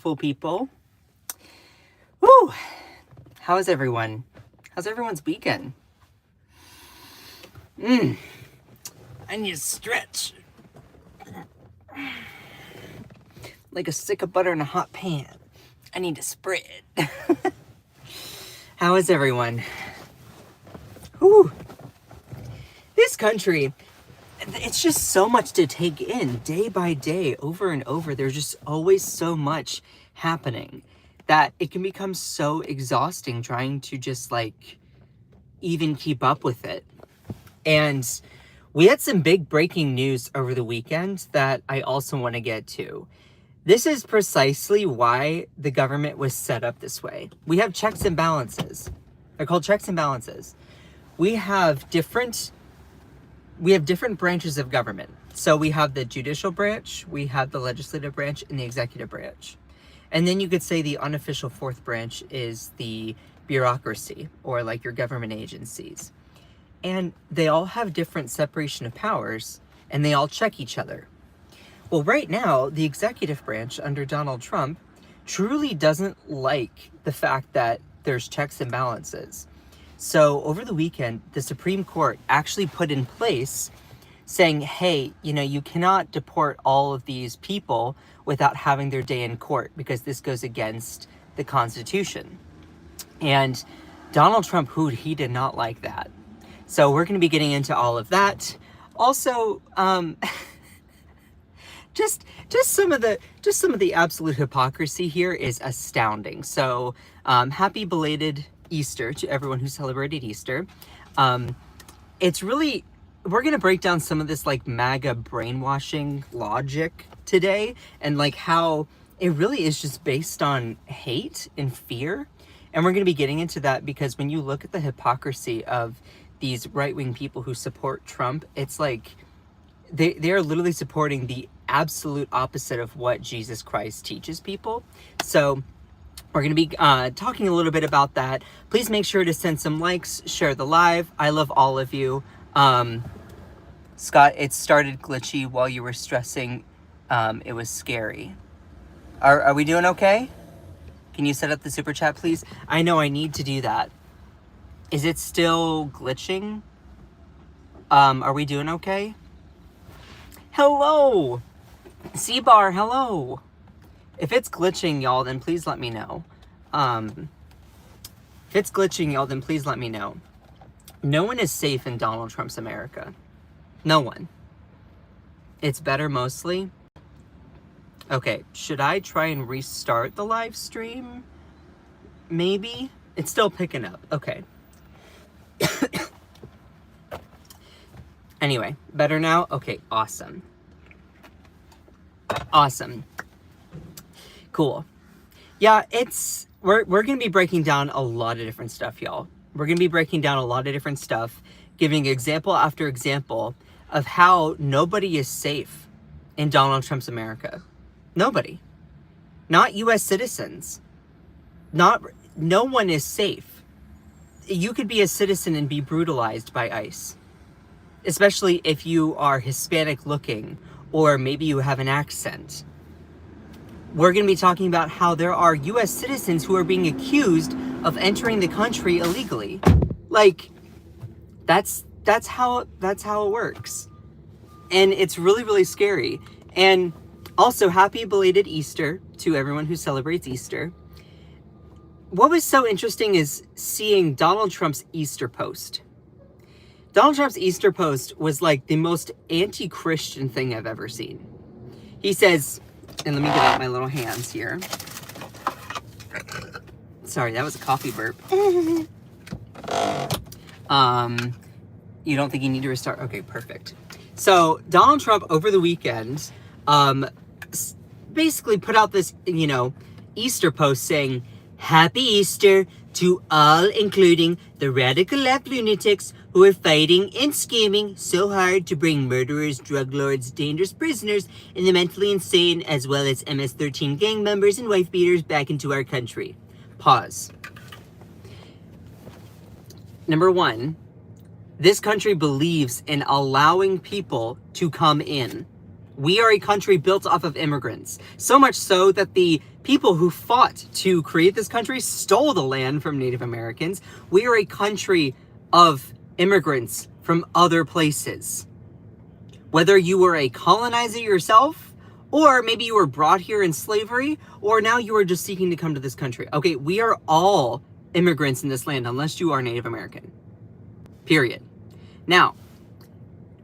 Beautiful people. Woo! How is everyone? How's everyone's weekend? I need to stretch. Like a stick of butter in a hot pan. I need to spread. How is everyone? Whew. This country, it's just so much to take in day by day, over and over. There's just always so much happening that it can become so exhausting trying to just like even keep up with it. And we had some big breaking news over the weekend that I also want to get to. This is precisely why the government was set up this way. We have checks and balances. They're called checks and balances. We have different branches of government. So we have the judicial branch, we have the legislative branch, and the executive branch. And then you could say the unofficial fourth branch is the bureaucracy, or like your government agencies. And they all have different separation of powers, and they all check each other. Well, right now, the executive branch under Donald Trump truly doesn't like the fact that there's checks and balances. So over the weekend, the Supreme Court actually put in place saying, hey, you cannot deport all of these people without having their day in court because this goes against the Constitution. And Donald Trump, he did not like that. So we're going to be getting into all of that. Also, just some of the absolute hypocrisy here is astounding. So happy belated Easter to everyone who celebrated Easter. It's really, we're going to break down some of this like MAGA brainwashing logic today, and like how it really is just based on hate and fear. And we're going to be getting into that because when you look at the hypocrisy of these right-wing people who support Trump, it's like they are literally supporting the absolute opposite of what Jesus Christ teaches people. So we're going to be talking a little bit about that. Please make sure to send some likes, share the live. I love all of you. Scott, it started glitchy while you were stressing. It was scary. Are we doing okay? Can you set up the super chat, please? I know I need to do that. Is it still glitching? Are we doing okay? Hello! C-Bar, hello! If it's glitching, y'all, then please let me know. If it's glitching, y'all, then please let me know. No one is safe in Donald Trump's America. No one. It's better mostly. Okay, should I try and restart the live stream? Maybe? It's still picking up. Okay. Anyway, better now? Okay, awesome. Awesome. Cool. Yeah, we're going to be breaking down a lot of different stuff, y'all. We're going to be breaking down a lot of different stuff, giving example after example of how nobody is safe in Donald Trump's America. Nobody. Not U.S. citizens. No one is safe. You could be a citizen and be brutalized by ICE. Especially if you are Hispanic looking, or maybe you have an accent. We're going to be talking about how there are U.S. citizens who are being accused of entering the country illegally. Like, that's how it works. And it's really, really scary. And also, happy belated Easter to everyone who celebrates Easter. What was so interesting is seeing Donald Trump's Easter post. Donald Trump's Easter post was like the most anti-Christian thing I've ever seen. He says, and let me get out my little hands here. Sorry, that was a coffee burp. You don't think you need to restart? Okay, perfect. So Donald Trump over the weekend basically put out this, Easter post saying, Happy Easter to all, including the radical left lunatics who are fighting and scheming so hard to bring murderers, drug lords, dangerous prisoners, and the mentally insane, as well as MS-13 gang members and wife beaters back into our country. Pause. Number one, this country believes in allowing people to come in We are a country built off of immigrants. So much so that the people who fought to create this country stole the land from Native Americans. We are a country of immigrants from other places. Whether you were a colonizer yourself, or maybe you were brought here in slavery, or now you are just seeking to come to this country. Okay, we are all immigrants in this land, unless you are Native American. Period. Now,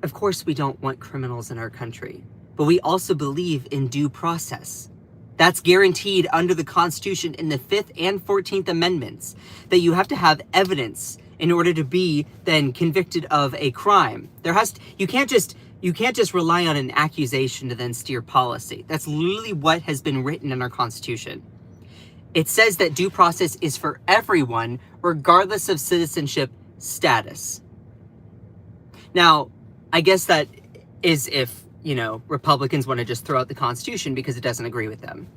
of course we don't want criminals in our country, but we also believe in due process. That's guaranteed under the Constitution in the 5th and 14th Amendments, that you have to have evidence in order to be then convicted of a crime. You can't just rely on an accusation to then steer policy. That's literally what has been written in our Constitution. It says that due process is for everyone, regardless of citizenship status. Now, I guess that is if, Republicans want to just throw out the Constitution because it doesn't agree with them.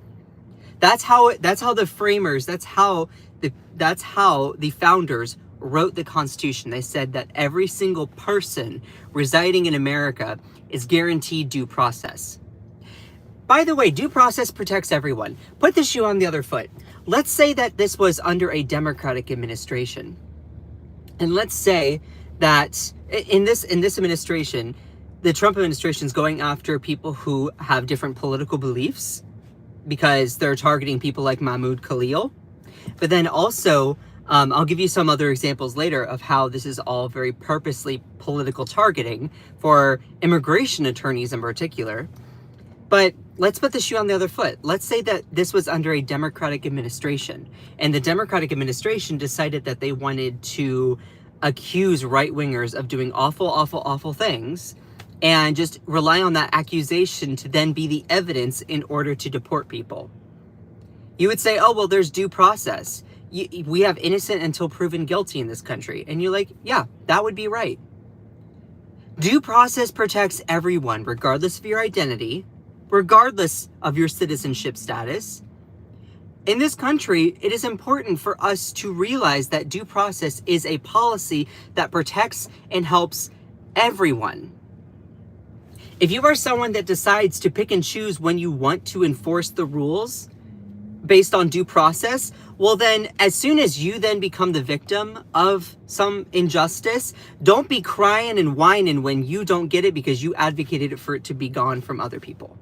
That's how the framers, that's how the founders wrote the Constitution. They said that every single person residing in America is guaranteed due process. By the way, due process protects everyone. Put the shoe on the other foot. Let's say that this was under a Democratic administration. And let's say that in this administration, the Trump administration is going after people who have different political beliefs because they're targeting people like Mahmoud Khalil. But then also, I'll give you some other examples later of how this is all very purposely political targeting for immigration attorneys in particular. But let's put the shoe on the other foot. Let's say that this was under a Democratic administration, and the Democratic administration decided that they wanted to accuse right-wingers of doing awful, awful, awful things, and just rely on that accusation to then be the evidence in order to deport people. You would say, oh, well, there's due process. We have innocent until proven guilty in this country. And you're like, yeah, that would be right. Due process protects everyone, regardless of your identity, regardless of your citizenship status. In this country, it is important for us to realize that due process is a policy that protects and helps everyone. If you are someone that decides to pick and choose when you want to enforce the rules based on due process, well then, as soon as you then become the victim of some injustice, don't be crying and whining when you don't get it because you advocated for it to be gone from other people.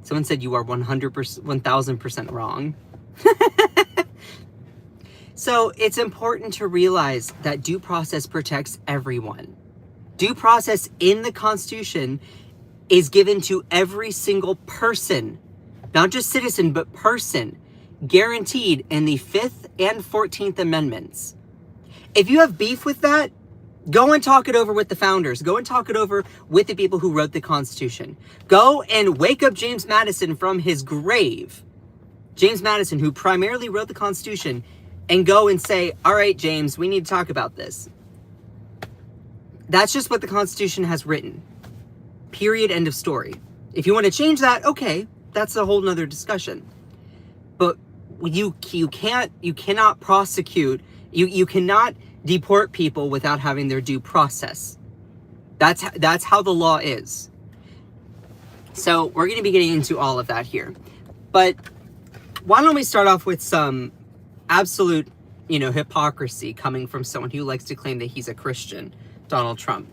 Someone said you are 100%, 1000% wrong. So it's important to realize that due process protects everyone. Due process in the Constitution is given to every single person, not just citizen, but person, guaranteed in the 5th and 14th Amendments. If you have beef with that, go and talk it over with the founders. Go and talk it over with the people who wrote the Constitution. Go and wake up James Madison from his grave. James Madison, who primarily wrote the Constitution, and go and say, all right, James, we need to talk about this. That's just what the Constitution has written. Period, end of story. If you want to change that, okay, that's a whole nother discussion. But you cannot prosecute, you cannot deport people without having their due process. That's how the law is. So we're going to be getting into all of that here. But why don't we start off with some absolute, hypocrisy coming from someone who likes to claim that he's a Christian, Donald Trump.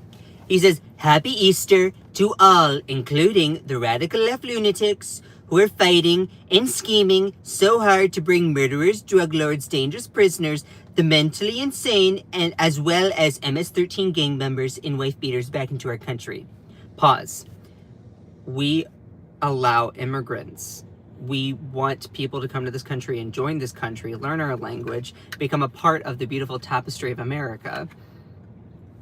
He says, "Happy Easter to all, including the radical left lunatics who are fighting and scheming so hard to bring murderers, drug lords, dangerous prisoners, the mentally insane, and as well as MS-13 gang members and wife beaters back into our country." Pause. We allow immigrants. We want people to come to this country and join this country, learn our language, become a part of the beautiful tapestry of America.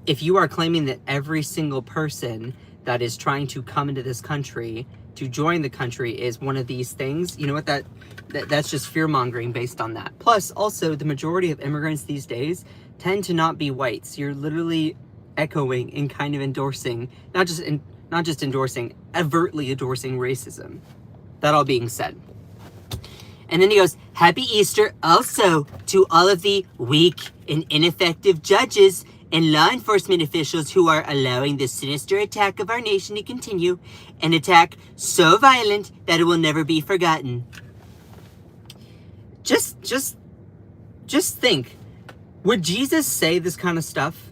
If you are claiming that every single person that is trying to come into this country, to join the country, is one of these things, you know what, that's just fear-mongering based on that. Plus, also, the majority of immigrants these days tend to not be whites. You're literally echoing and kind of endorsing, not just endorsing, overtly endorsing racism. That all being said. And then he goes, "Happy Easter also to all of the weak and ineffective judges and law enforcement officials who are allowing the sinister attack of our nation to continue, an attack so violent that it will never be forgotten. Just think, would Jesus say this kind of stuff?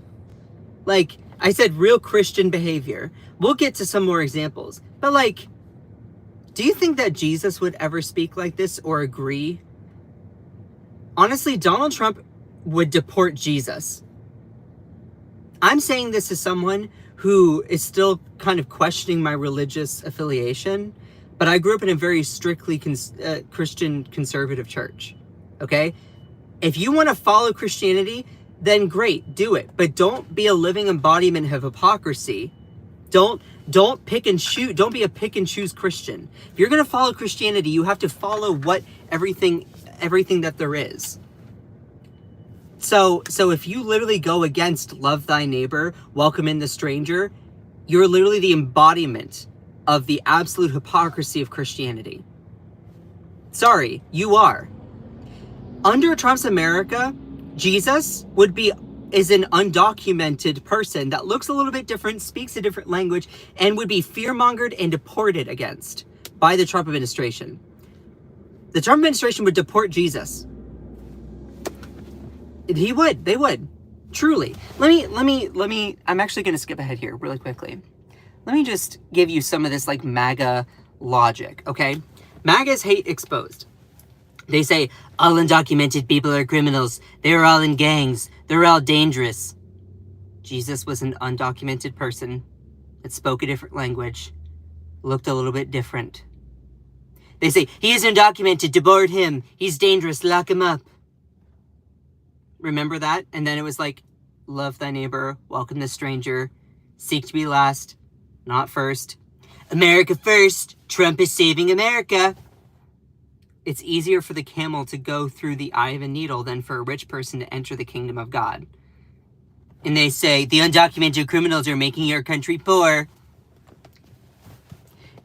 Like, I said real Christian behavior. We'll get to some more examples. But like, do you think that Jesus would ever speak like this or agree? Honestly, Donald Trump would deport Jesus. I'm saying this as someone who is still kind of questioning my religious affiliation, but I grew up in a very strictly Christian conservative church, okay? If you want to follow Christianity, then great, do it. But don't be a living embodiment of hypocrisy. Don't pick and choose. Don't be a pick and choose Christian. If you're going to follow Christianity, you have to follow what everything that there is. So if you literally go against love thy neighbor, welcome in the stranger, you're literally the embodiment of the absolute hypocrisy of Christianity. Sorry, you are. Under Trump's America, Jesus is an undocumented person that looks a little bit different, speaks a different language, and would be fear-mongered and deported against by the Trump administration. The Trump administration would deport Jesus. They would. Truly. Let me, I'm actually going to skip ahead here really quickly. Let me just give you some of this like MAGA logic, okay? MAGA's hate exposed. They say, all undocumented people are criminals. They're all in gangs. They're all dangerous. Jesus was an undocumented person that spoke a different language, looked a little bit different. They say, he is undocumented, deport him. He's dangerous, lock him up. Remember that? And then it was like, love thy neighbor, welcome the stranger, seek to be last, not first. America first, Trump is saving America. It's easier for the camel to go through the eye of a needle than for a rich person to enter the kingdom of God. And they say, the undocumented criminals are making your country poor.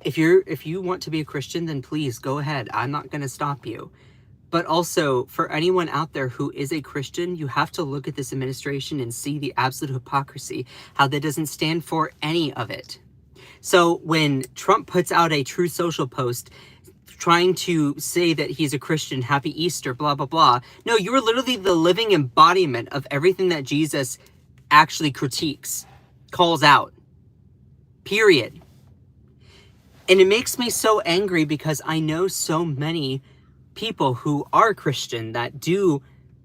If you want to be a Christian, then please go ahead. I'm not going to stop you. But also, for anyone out there who is a Christian, you have to look at this administration and see the absolute hypocrisy, how that doesn't stand for any of it. So when Trump puts out a True Social post trying to say that he's a Christian, happy Easter, blah, blah, blah. No, you are literally the living embodiment of everything that Jesus actually critiques, calls out. Period. And it makes me so angry because I know so many people who are Christian that do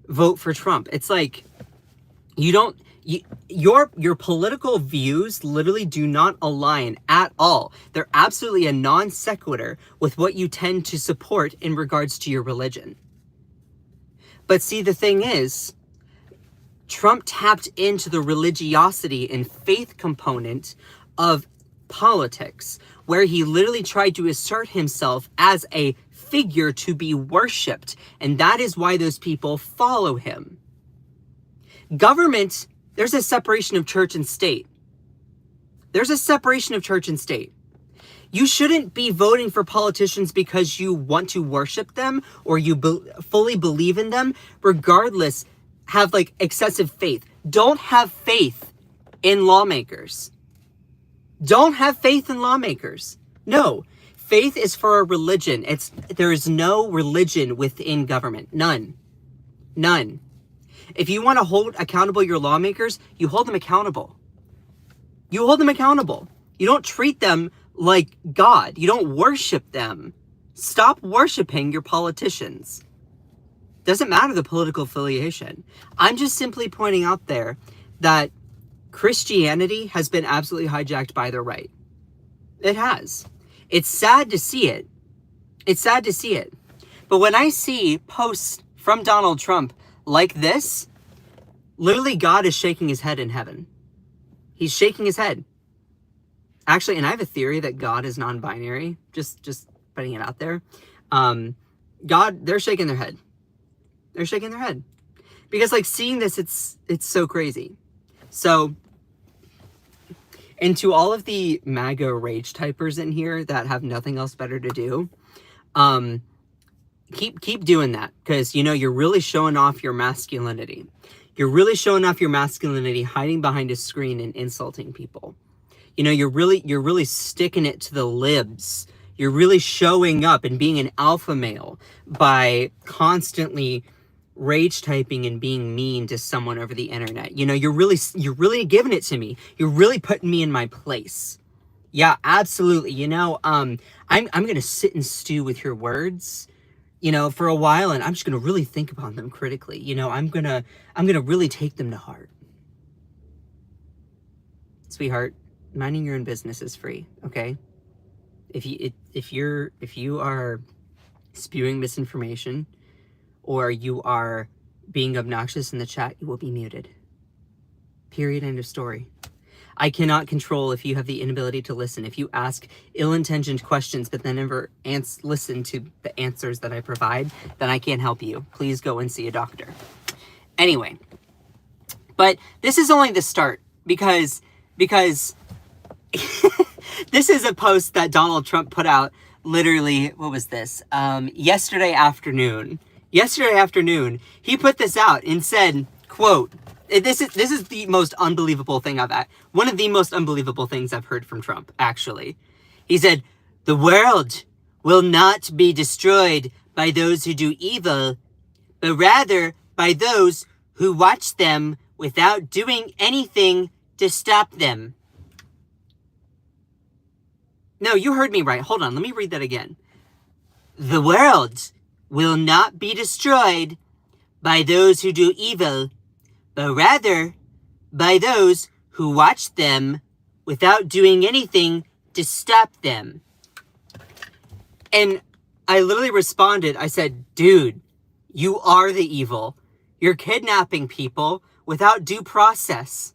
vote for Trump. It's like, your political views literally do not align at all. They're absolutely a non sequitur with what you tend to support in regards to your religion. But see, the thing is, Trump tapped into the religiosity and faith component of politics, where he literally tried to assert himself as a figure to be worshipped, and that is why those people follow him. Government, there's a separation of church and state. There's a separation of church and state. You shouldn't be voting for politicians because you want to worship them or you fully believe in them. Regardless, have like excessive faith. Don't have faith in lawmakers. Don't have faith in lawmakers. No. Faith is for a religion. There is no religion within government. None. None. If you want to hold accountable your lawmakers, you hold them accountable. You hold them accountable. You don't treat them like God. You don't worship them. Stop worshiping your politicians. Doesn't matter the political affiliation. I'm just simply pointing out there that Christianity has been absolutely hijacked by the right. It has. It's sad to see it. It's sad to see it. But when I see posts from Donald Trump like this, literally God is shaking his head in heaven. He's shaking his head. Actually, and I have a theory that God is non-binary. Just putting it out there. God, they're shaking their head. They're shaking their head. Because like seeing this, it's so crazy. So, and to all of the MAGA rage typers in here that have nothing else better to do, keep doing that, because you know you're really showing off your masculinity. You're really showing off your masculinity, hiding behind a screen and insulting people. You know, you're really sticking it to the libs. You're really showing up and being an alpha male by constantly rage typing and being mean to someone over the internet. You know, you're really giving it to me. You're really putting me in my place. Yeah, absolutely. You know, I'm gonna sit and stew with your words, you know, for a while, and I'm just gonna really think upon them critically. You know, I'm gonna really take them to heart. Sweetheart, minding your own business is free, okay? If you are spewing misinformation or you are being obnoxious in the chat, you will be muted. Period, end of story. I cannot control if you have the inability to listen. If you ask ill-intentioned questions but then never listen to the answers that I provide, then I can't help you. Please go and see a doctor. Anyway, but this is only the start because this is a post that Donald Trump put out literally, what was this? Yesterday afternoon. Yesterday afternoon, he put this out and said, quote, this is the most unbelievable thing one of the most unbelievable things I've heard from Trump, actually. He said, "The world will not be destroyed by those who do evil, but rather by those who watch them without doing anything to stop them." No, you heard me right. Hold on, let me read that again. "The world will not be destroyed by those who do evil, but rather by those who watch them without doing anything to stop them." And I literally responded, I said, dude, you are the evil. You're kidnapping people without due process.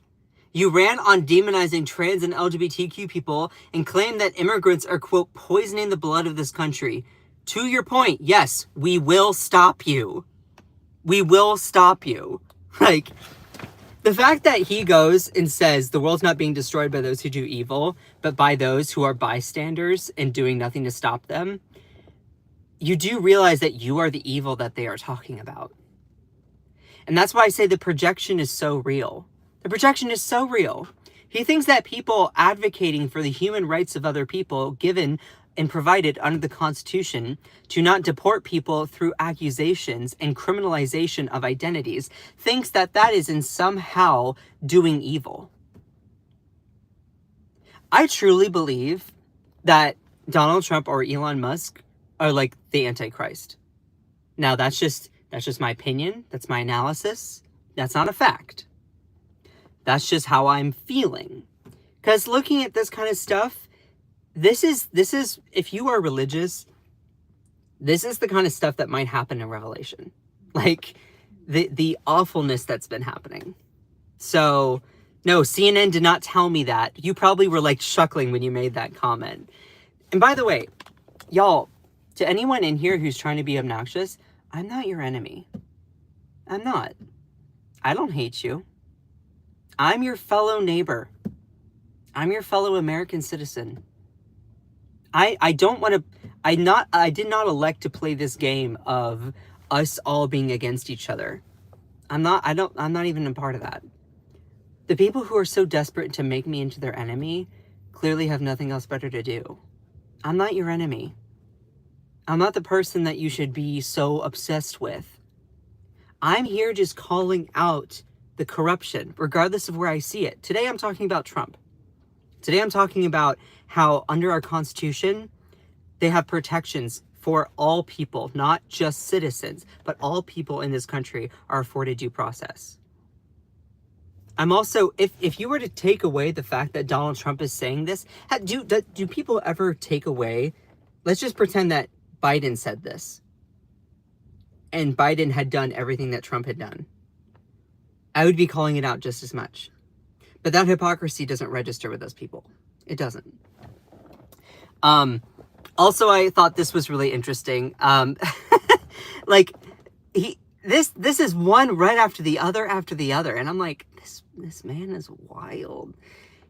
You ran on demonizing trans and LGBTQ people and claim that immigrants are, quote, poisoning the blood of this country. To your point, yes, we will stop you. We will stop you. Like, the fact that he goes and says the world's not being destroyed by those who do evil, but by those who are bystanders and doing nothing to stop them, you do realize that you are the evil that they are talking about. And that's why I say the projection is so real. The projection is so real. He thinks that people advocating for the human rights of other people given and provided under the Constitution to not deport people through accusations and criminalization of identities thinks that that is in somehow doing evil. I truly believe that Donald Trump or Elon Musk are like the Antichrist. Now, that's just my opinion. That's my analysis. That's not a fact. That's just how I'm feeling. Because looking at this kind of stuff, this is, if you are religious, this is the kind of stuff that might happen in Revelation. Like, the awfulness that's been happening. So, no, CNN did not tell me that. You probably were, like, chuckling when you made that comment. And by the way, y'all, to anyone in here who's trying to be obnoxious, I'm not your enemy. I'm not. I don't hate you. I'm your fellow neighbor. I'm your fellow American citizen. I don't want to, I did not elect to play this game of us all being against each other. I'm not even a part of that. The people who are so desperate to make me into their enemy clearly have nothing else better to do. I'm not your enemy. I'm not the person that you should be so obsessed with. I'm here just calling out the corruption, regardless of where I see it. Today, I'm talking about Trump. Today, I'm talking about how under our Constitution, they have protections for all people, not just citizens, but all people in this country are afforded due process. I'm also, if you were to take away the fact that Donald Trump is saying this, do people ever take away, let's just pretend that Biden said this, and Biden had done everything that Trump had done. I would be calling it out just as much. But that hypocrisy doesn't register with those people. It doesn't. Also, I thought this was really interesting. Like, this is one right after the other, and I'm like, this man is wild.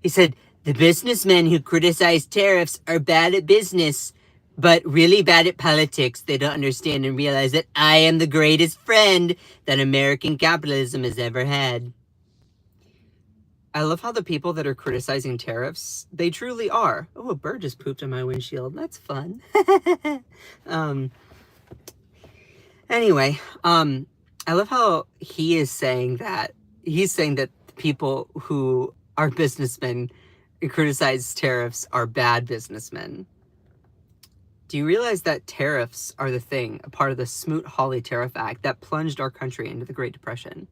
He said, the businessmen who criticize tariffs are bad at business. but really bad at politics. They don't understand and realize that I am the greatest friend that American capitalism has ever had. I love how the people that are criticizing tariffs, they truly are. Oh, a bird just pooped on my windshield. That's fun. Anyway, I love how he's saying that people who are businessmen and criticize tariffs are bad businessmen. Do you realize that tariffs are the thing, a part of the Smoot-Hawley Tariff Act that plunged our country into the Great Depression?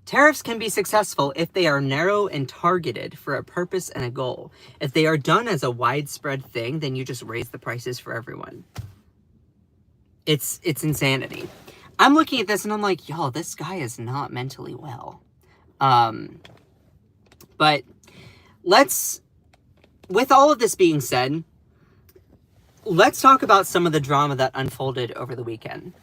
Tariffs can be successful if they are narrow and targeted for a purpose and a goal. If they are done as a widespread thing, then you just raise the prices for everyone. It's insanity. I'm looking at this and I'm like, y'all, this guy is not mentally well. But with all of this being said, let's talk about some of the drama that unfolded over the weekend.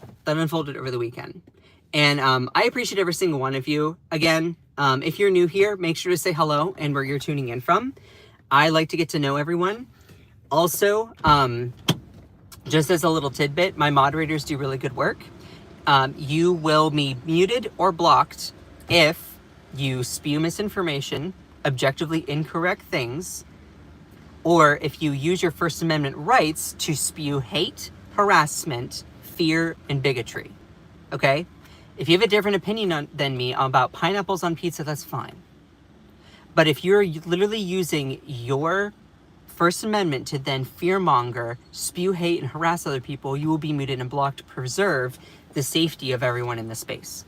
And I appreciate every single one of you. Again, if you're new here, make sure to say hello and where you're tuning in from. I like to get to know everyone. Also, just as a little tidbit, my moderators do really good work. You will be muted or blocked if you spew misinformation, objectively incorrect things, or if you use your First Amendment rights to spew hate, harassment, fear, and bigotry. Okay? If you have a different opinion than me about pineapples on pizza, that's fine. But if you're literally using your First Amendment to then fearmonger, spew hate, and harass other people, you will be muted and blocked to preserve the safety of everyone in the space.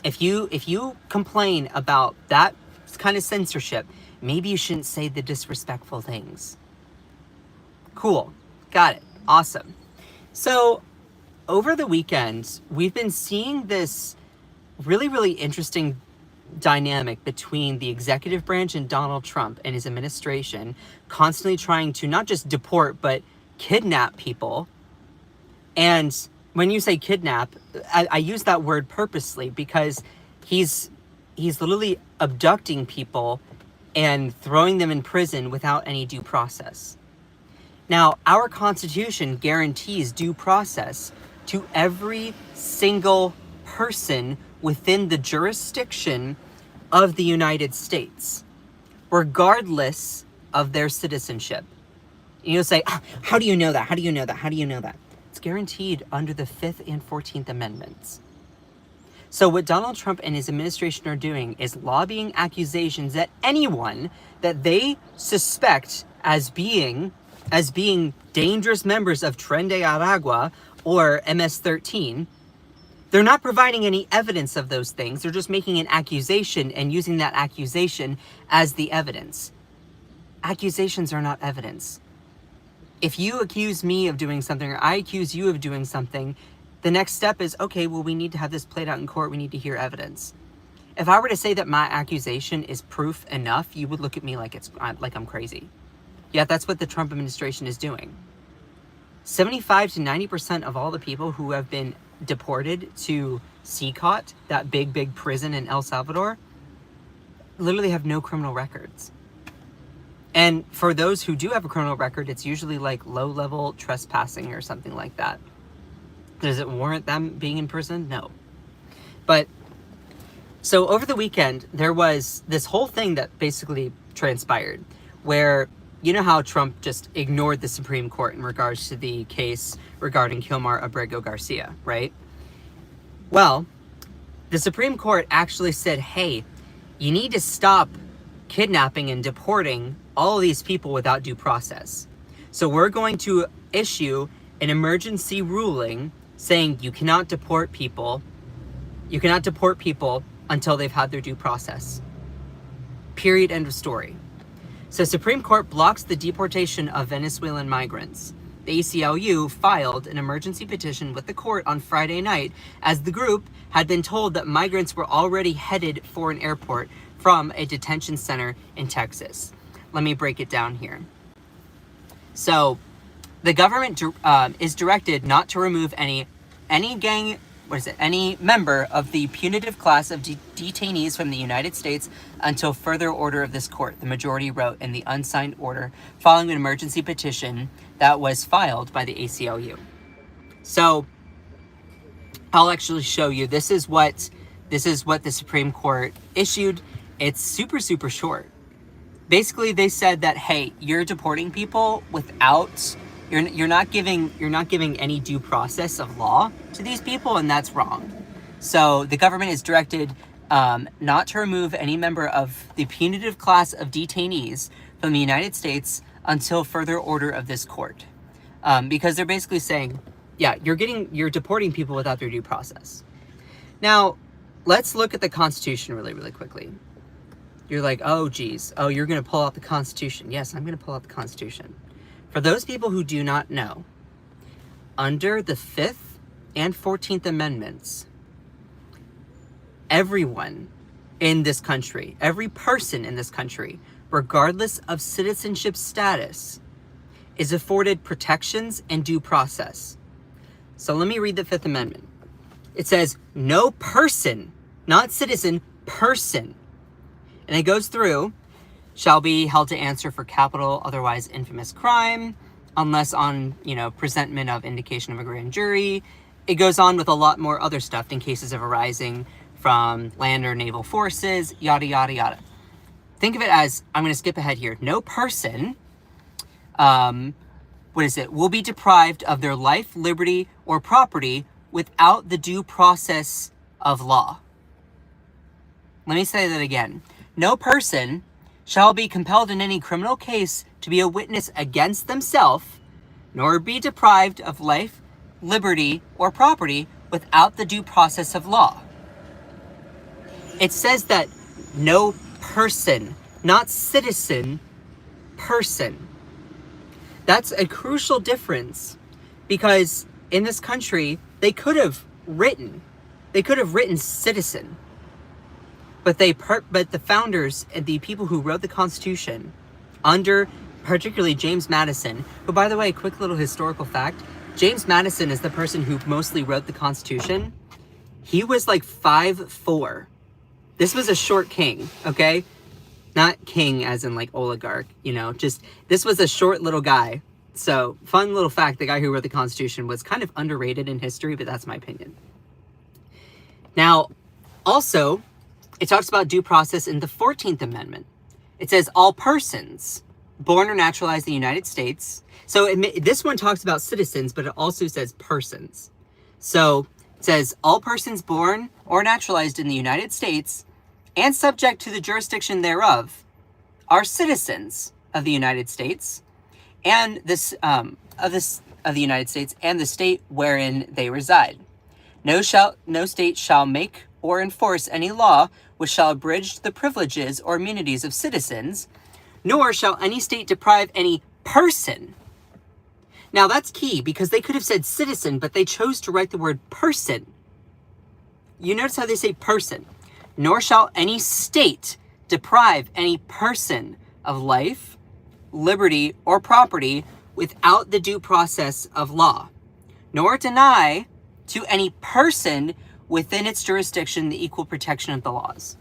If you complain about that kind of censorship, maybe you shouldn't say the disrespectful things. Cool. Got it. Awesome. So, over the weekend, we've been seeing this really, really interesting dynamic between the executive branch and Donald Trump and his administration constantly trying to not just deport, but kidnap people. And when you say kidnap, I use that word purposely because he's literally abducting people and throwing them in prison without any due process. Now, our Constitution guarantees due process to every single person within the jurisdiction of the United States, regardless of their citizenship. And you'll say, how do you know that? How do you know that? How do you know that? It's guaranteed under the 5th and 14th Amendments. So what Donald Trump and his administration are doing is lobbying accusations at anyone that they suspect as being dangerous members of Tren de Aragua or MS-13. They're not providing any evidence of those things. They're just making an accusation and using that accusation as the evidence. Accusations are not evidence. If you accuse me of doing something or I accuse you of doing something, the next step is, okay, well, we need to have this played out in court. We need to hear evidence. If I were to say that my accusation is proof enough, you would look at me like I'm crazy. Yet that's what the Trump administration is doing. 75 to 90% of all the people who have been deported to CCOT, that big prison in El Salvador, literally have no criminal records. And for those who do have a criminal record, it's usually like low-level trespassing or something like that. Does it warrant them being in prison? No. But, so over the weekend, there was this whole thing that basically transpired, where, you know how Trump just ignored the Supreme Court in regards to the case regarding Kilmar Abrego Garcia, right? Well, the Supreme Court actually said, hey, you need to stop kidnapping and deporting all of these people without due process. So we're going to issue an emergency ruling saying you cannot deport people until they've had their due process. Period, end of story. So Supreme Court blocks the deportation of Venezuelan migrants. The ACLU filed an emergency petition with the court on Friday night as the group had been told that migrants were already headed for an airport from a detention center in Texas. Let me break it down here. So the government is directed not to remove any gang any member of the punitive class of detainees from the United States until further order of this court, the majority wrote in the unsigned order following an emergency petition that was filed by the ACLU. So I'll actually show you. This is what the Supreme Court issued. It's super, super short. Basically, they said that, hey, you're deporting people without, you're not giving any due process of law to these people, and that's wrong. So the government is directed not to remove any member of the punitive class of detainees from the United States until further order of this court, because they're basically saying, yeah, you're deporting people without their due process. Now, let's look at the Constitution really, really quickly. You're like, oh, geez. Oh, you're going to pull out the Constitution. Yes, I'm going to pull out the Constitution. For those people who do not know, under the 5th and 14th Amendments, everyone in this country, every person in this country, regardless of citizenship status, is afforded protections and due process. So let me read the 5th Amendment. It says, no person, not citizen, person. And it goes through, shall be held to answer for capital, otherwise infamous crime, unless on, presentment of indication of a grand jury. It goes on with a lot more other stuff in cases of arising from land or naval forces, yada, yada, yada. Think of it as, I'm going to skip ahead here. No person, will be deprived of their life, liberty, or property without the due process of law. Let me say that again. No person shall be compelled in any criminal case to be a witness against themselves, nor be deprived of life, liberty, or property without the due process of law. It says that no person, not citizen, person. That's a crucial difference, because in this country, they could have written citizen. But the founders and the people who wrote the Constitution, under particularly James Madison, who, by the way, quick little historical fact, James Madison is the person who mostly wrote the Constitution. He was like 5'4". This was a short king, okay? Not king as in like oligarch, just this was a short little guy. So fun little fact, the guy who wrote the Constitution was kind of underrated in history, but that's my opinion. Now, also, it talks about due process in the 14th Amendment. It says all persons born or naturalized in the United States. So this one talks about citizens, but it also says persons. So it says all persons born or naturalized in the United States and subject to the jurisdiction thereof are citizens of the United States and of the United States and the state wherein they reside. No state shall make or enforce any law which shall abridge the privileges or immunities of citizens, nor shall any state deprive any person. Now that's key, because they could have said citizen, but they chose to write the word person. You notice how they say person. Nor shall any state deprive any person of life, liberty, or property without the due process of law, nor deny to any person within its jurisdiction the equal protection of the laws.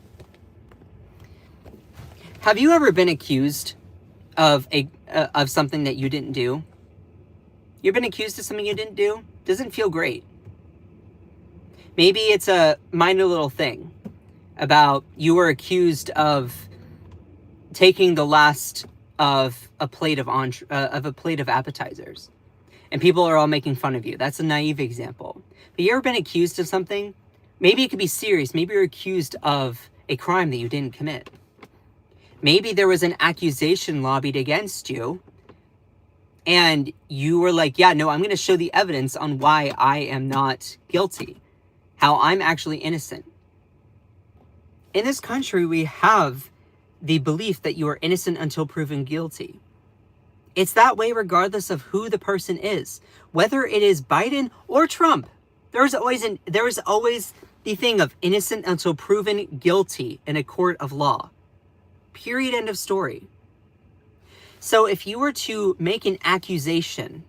Have you ever been accused of something that you didn't do? You've been accused of something you didn't do? Doesn't feel great. Maybe it's a minor little thing about you were accused of taking the last of a plate of appetizers, and people are all making fun of you. That's a naive example. But you ever been accused of something? Maybe it could be serious. Maybe you're accused of a crime that you didn't commit. Maybe there was an accusation lobbied against you, and you were like, yeah, no, I'm going to show the evidence on why I am not guilty, how I'm actually innocent. In this country, we have the belief that you are innocent until proven guilty. It's that way regardless of who the person is, whether it is Biden or Trump. There is always the thing of innocent until proven guilty in a court of law. Period. End of story. So if you were to make an accusation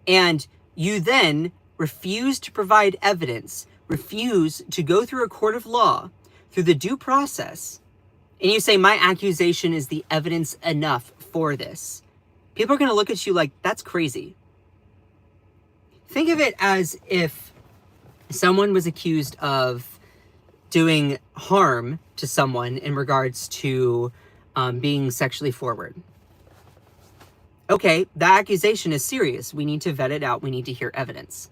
and you then refuse to provide evidence, refuse to go through a court of law, through the due process, and you say, my accusation is the evidence enough for this, people are going to look at you like, that's crazy. Think of it as if someone was accused of doing harm to someone in regards to being sexually forward. Okay, that accusation is serious. We need to vet it out. We need to hear evidence.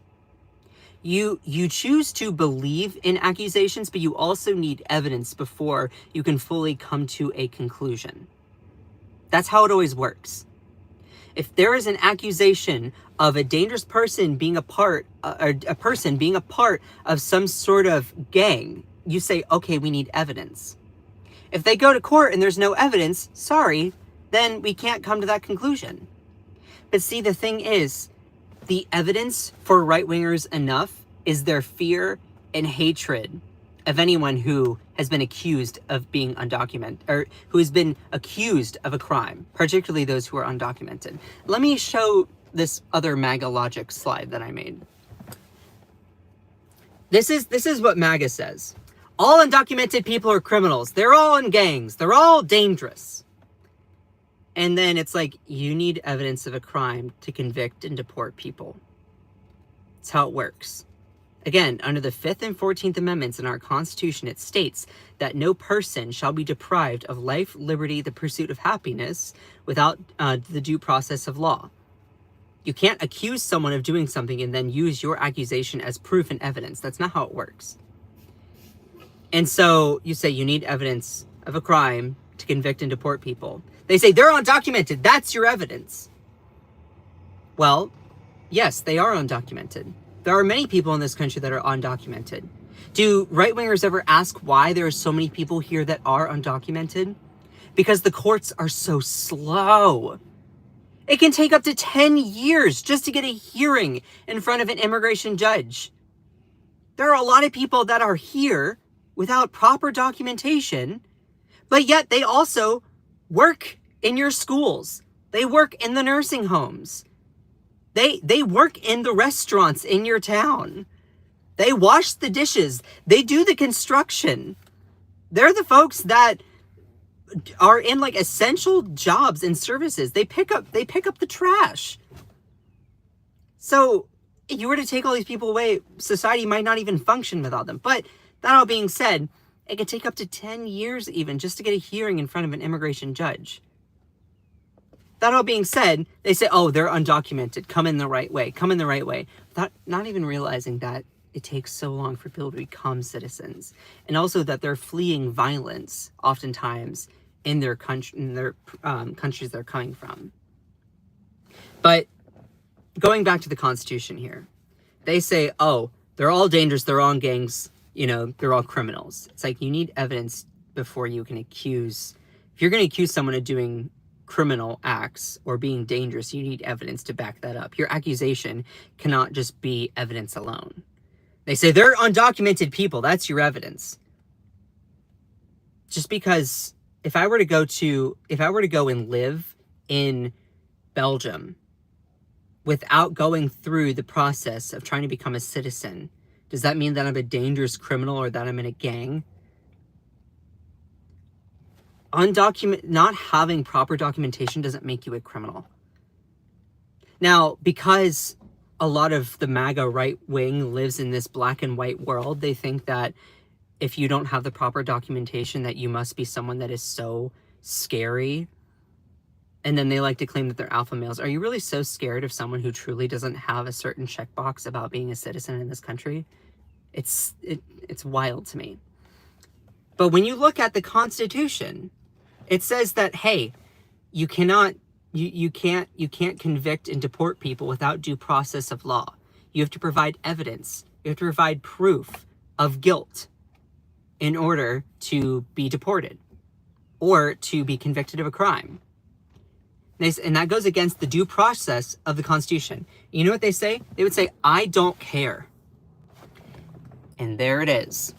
You choose to believe in accusations, but you also need evidence before you can fully come to a conclusion. That's how it always works. If there is an accusation of a dangerous person being a part of some sort of gang, you say, okay, we need evidence. If they go to court and there's no evidence, sorry, then we can't come to that conclusion. But see, the thing is, the evidence for right-wingers enough is their fear and hatred of anyone who has been accused of being undocumented, or who has been accused of a crime, particularly those who are undocumented. Let me show this other MAGA logic slide that I made. This is what MAGA says. All undocumented people are criminals. They're all in gangs. They're all dangerous. And then it's like, you need evidence of a crime to convict and deport people. That's how it works. Again, under the 5th and 14th Amendments in our Constitution, it states that no person shall be deprived of life, liberty, the pursuit of happiness without the due process of law. You can't accuse someone of doing something and then use your accusation as proof and evidence. That's not how it works. And so you say you need evidence of a crime to convict and deport people. They say they're undocumented. That's your evidence. Well, yes, they are undocumented. There are many people in this country that are undocumented. Do right-wingers ever ask why there are so many people here that are undocumented? Because the courts are so slow. It can take up to 10 years just to get a hearing in front of an immigration judge. There are a lot of people that are here without proper documentation, but yet they also work in your schools. They work in the nursing homes. They work in the restaurants in your town. They wash the dishes. They do the construction. They're the folks that are in like essential jobs and services. They pick up the trash. So if you were to take all these people away, society might not even function without them. But that all being said, it could take up to 10 years even just to get a hearing in front of an immigration judge. That all being said, they say, oh, they're undocumented. Come in the right way. Come in the right way. Without not even realizing that it takes so long for people to become citizens. And also that they're fleeing violence oftentimes in their country, countries they're coming from. But going back to the Constitution here, they say, oh, they're all dangerous. They're all in gangs. You know, they're all criminals. It's like you need evidence before you can accuse. If you're going to accuse someone of doing criminal acts or being dangerous, you need evidence to back that up. Your accusation cannot just be evidence alone. They say they're undocumented people. That's your evidence. Just because if I were to go and live in Belgium without going through the process of trying to become a citizen, does that mean that I'm a dangerous criminal or that I'm in a gang? Not having proper documentation doesn't make you a criminal. Now, because a lot of the MAGA right wing lives in this black and white world, they think that if you don't have the proper documentation, that you must be someone that is so scary. And then they like to claim that they're alpha males. Are you really so scared of someone who truly doesn't have a certain checkbox about being a citizen in this country? It's wild to me. But when you look at the Constitution, it says that, hey, you can't convict and deport people without due process of law. You have to provide evidence. You have to provide proof of guilt in order to be deported or to be convicted of a crime. And that goes against the due process of the Constitution. You know what they say? They would say, I don't care. And there it is.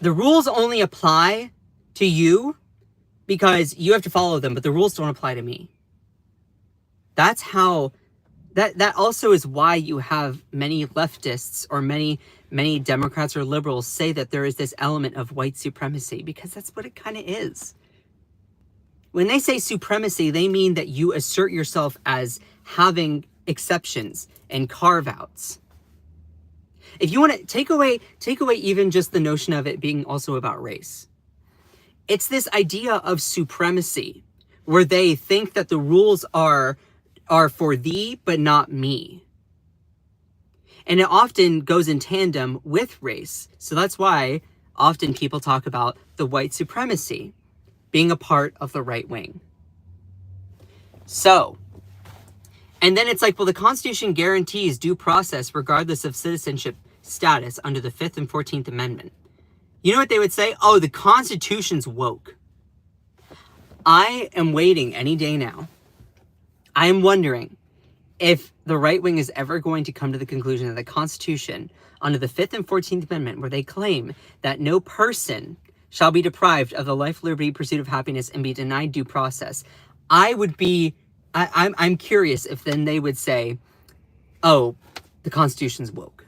The rules only apply to you because you have to follow them, but the rules don't apply to me. That's how That also is why you have many leftists or many Democrats or liberals say that there is this element of white supremacy, because that's what it kind of is. When they say supremacy, they mean that you assert yourself as having exceptions and carve-outs. If you want to take away even just the notion of it being also about race, it's this idea of supremacy where they think that the rules are for thee but not me. And it often goes in tandem with race. So that's why often people talk about the white supremacy being a part of the right wing. So, and then it's like, well, the Constitution guarantees due process regardless of citizenship status under the 5th and 14th Amendment. You know what they would say? Oh, the Constitution's woke. I am waiting any day now. I am wondering if the right wing is ever going to come to the conclusion that the Constitution, under the 5th and 14th Amendment, where they claim that no person shall be deprived of the life, liberty, pursuit of happiness, and be denied due process. I'm curious if then they would say, oh, the Constitution's woke.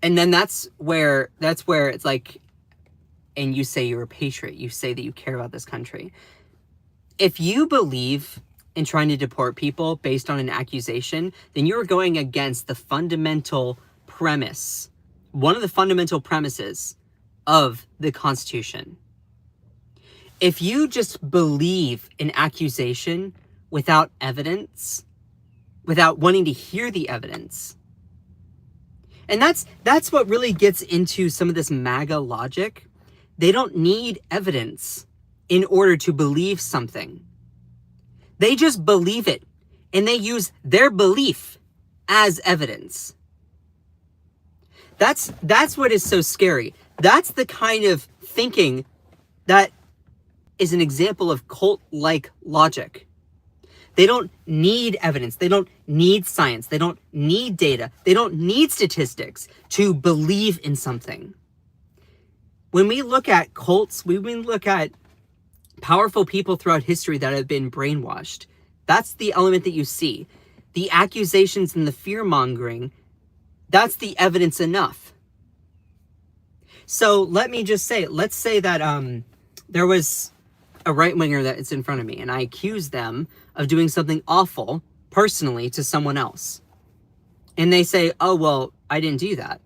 And then that's where it's like, and you say you're a patriot, you say that you care about this country. If you believe in trying to deport people based on an accusation, then you're going against the fundamental premise, one of the fundamental premises of the Constitution. If you just believe an accusation without evidence, without wanting to hear the evidence, and that's what really gets into some of this MAGA logic. They don't need evidence in order to believe something. They just believe it, and they use their belief as evidence. That's what is so scary. That's the kind of thinking that is an example of cult-like logic. They don't need evidence. They don't need science. They don't need data. They don't need statistics to believe in something. When we look at cults, when we look at powerful people throughout history that have been brainwashed, that's the element that you see. The accusations and the fear-mongering, that's the evidence enough. So let me just say, let's say that there was a right-winger that is in front of me, and I accuse them of doing something awful personally to someone else. And they say, oh, well, I didn't do that.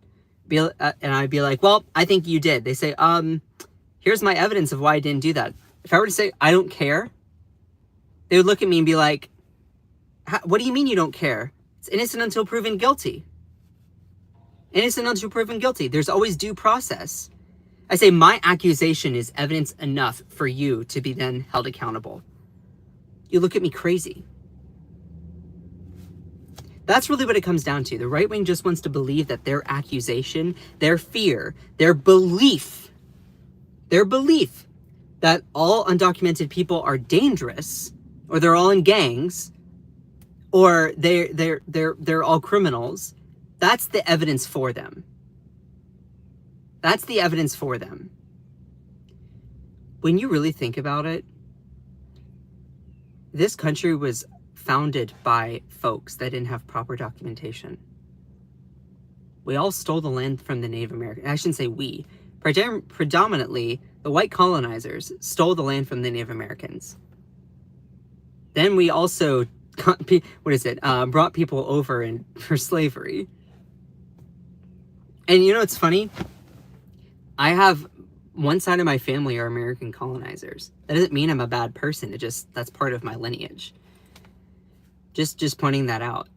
And I'd be like, well, I think you did. They say, here's my evidence of why I didn't do that. If I were to say, I don't care, they would look at me and be like, what do you mean you don't care? It's innocent until proven guilty. Innocent until proven guilty. There's always due process. I say my accusation is evidence enough for you to be then held accountable. You look at me crazy. That's really what it comes down to. The right wing just wants to believe that their accusation, their fear, their belief that all undocumented people are dangerous, or they're all in gangs, or they're all criminals. That's the evidence for them. That's the evidence for them. When you really think about it, this country was founded by folks that didn't have proper documentation. We all stole the land from the Native Americans. I shouldn't say we. Predominantly, the white colonizers stole the land from the Native Americans. Then we also brought people over for slavery. And you know what's funny? I have one side of my family are American colonizers. That doesn't mean I'm a bad person. That's part of my lineage. Just pointing that out.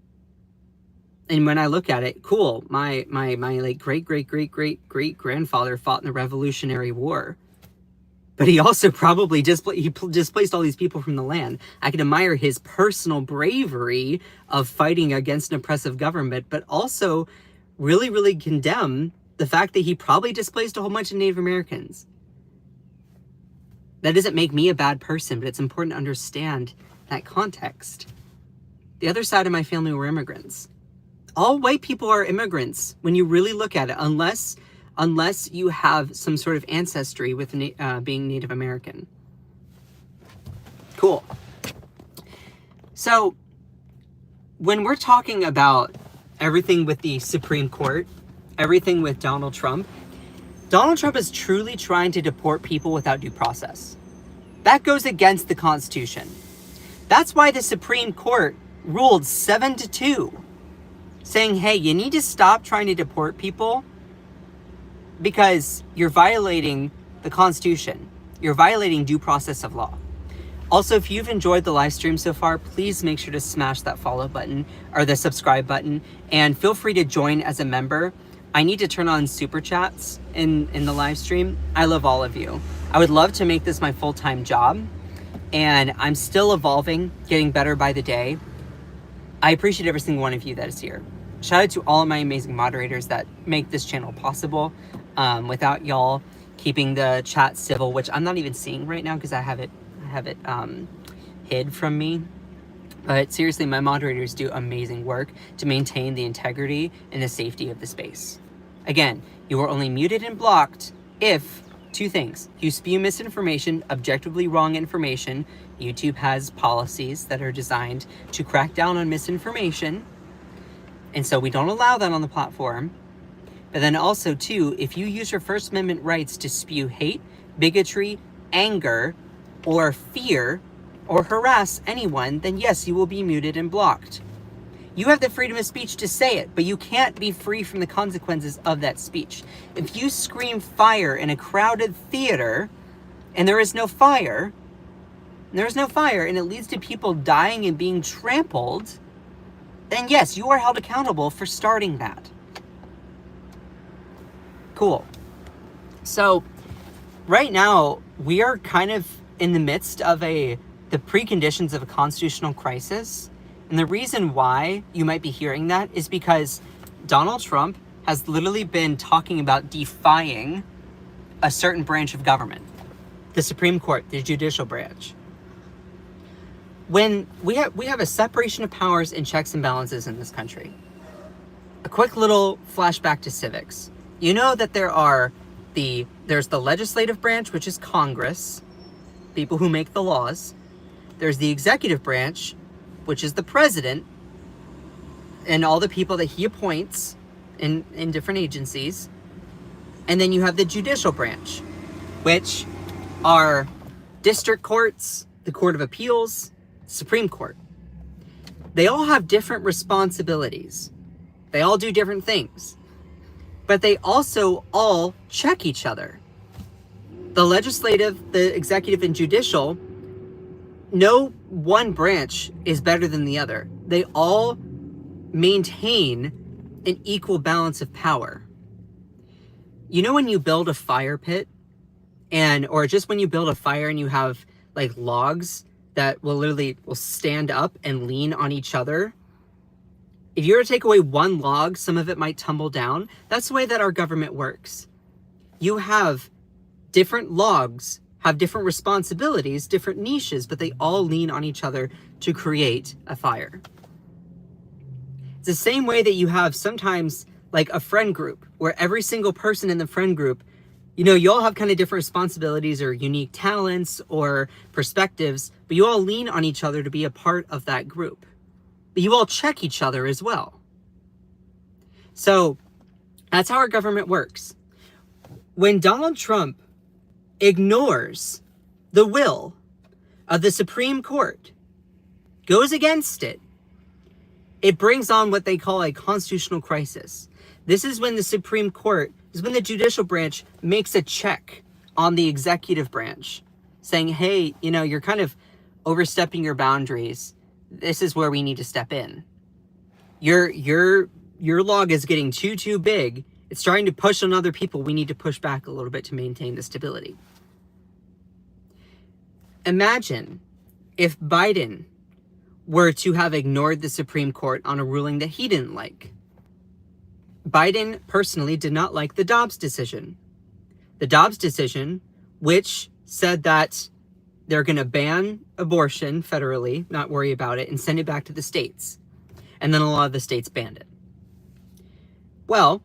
And when I look at it, cool. My like great grandfather fought in the Revolutionary War, but he also probably displaced all these people from the land. I can admire his personal bravery of fighting against an oppressive government, but also really, really condemn the fact that he probably displaced a whole bunch of Native Americans. That doesn't make me a bad person, but it's important to understand that context. The other side of my family were immigrants. All white people are immigrants when you really look at it, unless you have some sort of ancestry with being Native American. Cool. So when we're talking about everything with the Supreme Court, everything with Donald Trump is truly trying to deport people without due process. That goes against the Constitution. That's why the Supreme Court ruled 7-2, saying, hey, you need to stop trying to deport people because you're violating the Constitution. You're violating due process of law. Also, if you've enjoyed the live stream so far, please make sure to smash that follow button or the subscribe button, and feel free to join as a member. I need to turn on super chats in the live stream. I love all of you. I would love to make this my full-time job, and I'm still evolving, getting better by the day. I appreciate every single one of you that is here. Shout out to all of my amazing moderators that make this channel possible. Without y'all keeping the chat civil, which I'm not even seeing right now because I have it hid from me. But seriously, my moderators do amazing work to maintain the integrity and the safety of the space. Again, you are only muted and blocked if, two things, you spew misinformation, objectively wrong information. YouTube has policies that are designed to crack down on misinformation, and so we don't allow that on the platform. But then also, too, if you use your First Amendment rights to spew hate, bigotry, anger, or fear, or harass anyone, then yes, you will be muted and blocked. You have the freedom of speech to say it, but you can't be free from the consequences of that speech. If you scream fire in a crowded theater, and there is no fire, and it leads to people dying and being trampled, then yes, you are held accountable for starting that. Cool. So right now we are kind of in the midst of the preconditions of a constitutional crisis. And the reason why you might be hearing that is because Donald Trump has literally been talking about defying a certain branch of government, the Supreme Court, the judicial branch. When we have a separation of powers and checks and balances in this country. A quick little flashback to civics. You know that there's the legislative branch, which is Congress, people who make the laws. There's the executive branch, which is the president, and all the people that he appoints in different agencies. And then you have the judicial branch, which are district courts, the Court of Appeals, Supreme Court. They all have different responsibilities. They all do different things. But they also all check each other. The legislative, the executive, and judicial, no one branch is better than the other. They all maintain an equal balance of power. You know when you build a fire pit, or just when you build a fire and you have like logs that will stand up and lean on each other? If you were to take away one log, some of it might tumble down. That's the way that our government works. You have different logs, have different responsibilities, different niches, but they all lean on each other to create a fire. It's the same way that you have sometimes like a friend group where every single person in the friend group, you all have kind of different responsibilities or unique talents or perspectives, but you all lean on each other to be a part of that group. But you all check each other as well. So that's how our government works. When Donald Trump ignores the will of the Supreme Court, goes against it, it brings on what they call a constitutional crisis. This is when the Supreme Court, when the judicial branch makes a check on the executive branch, saying, hey, you're kind of overstepping your boundaries. This is where we need to step in. Your log is getting too big. It's trying to push on other people. We need to push back a little bit to maintain the stability. Imagine if Biden were to have ignored the Supreme Court on a ruling that he didn't like. Biden personally did not like the Dobbs decision. The Dobbs decision, which said that they're going to ban abortion federally, not worry about it, and send it back to the states. And then a lot of the states banned it. Well,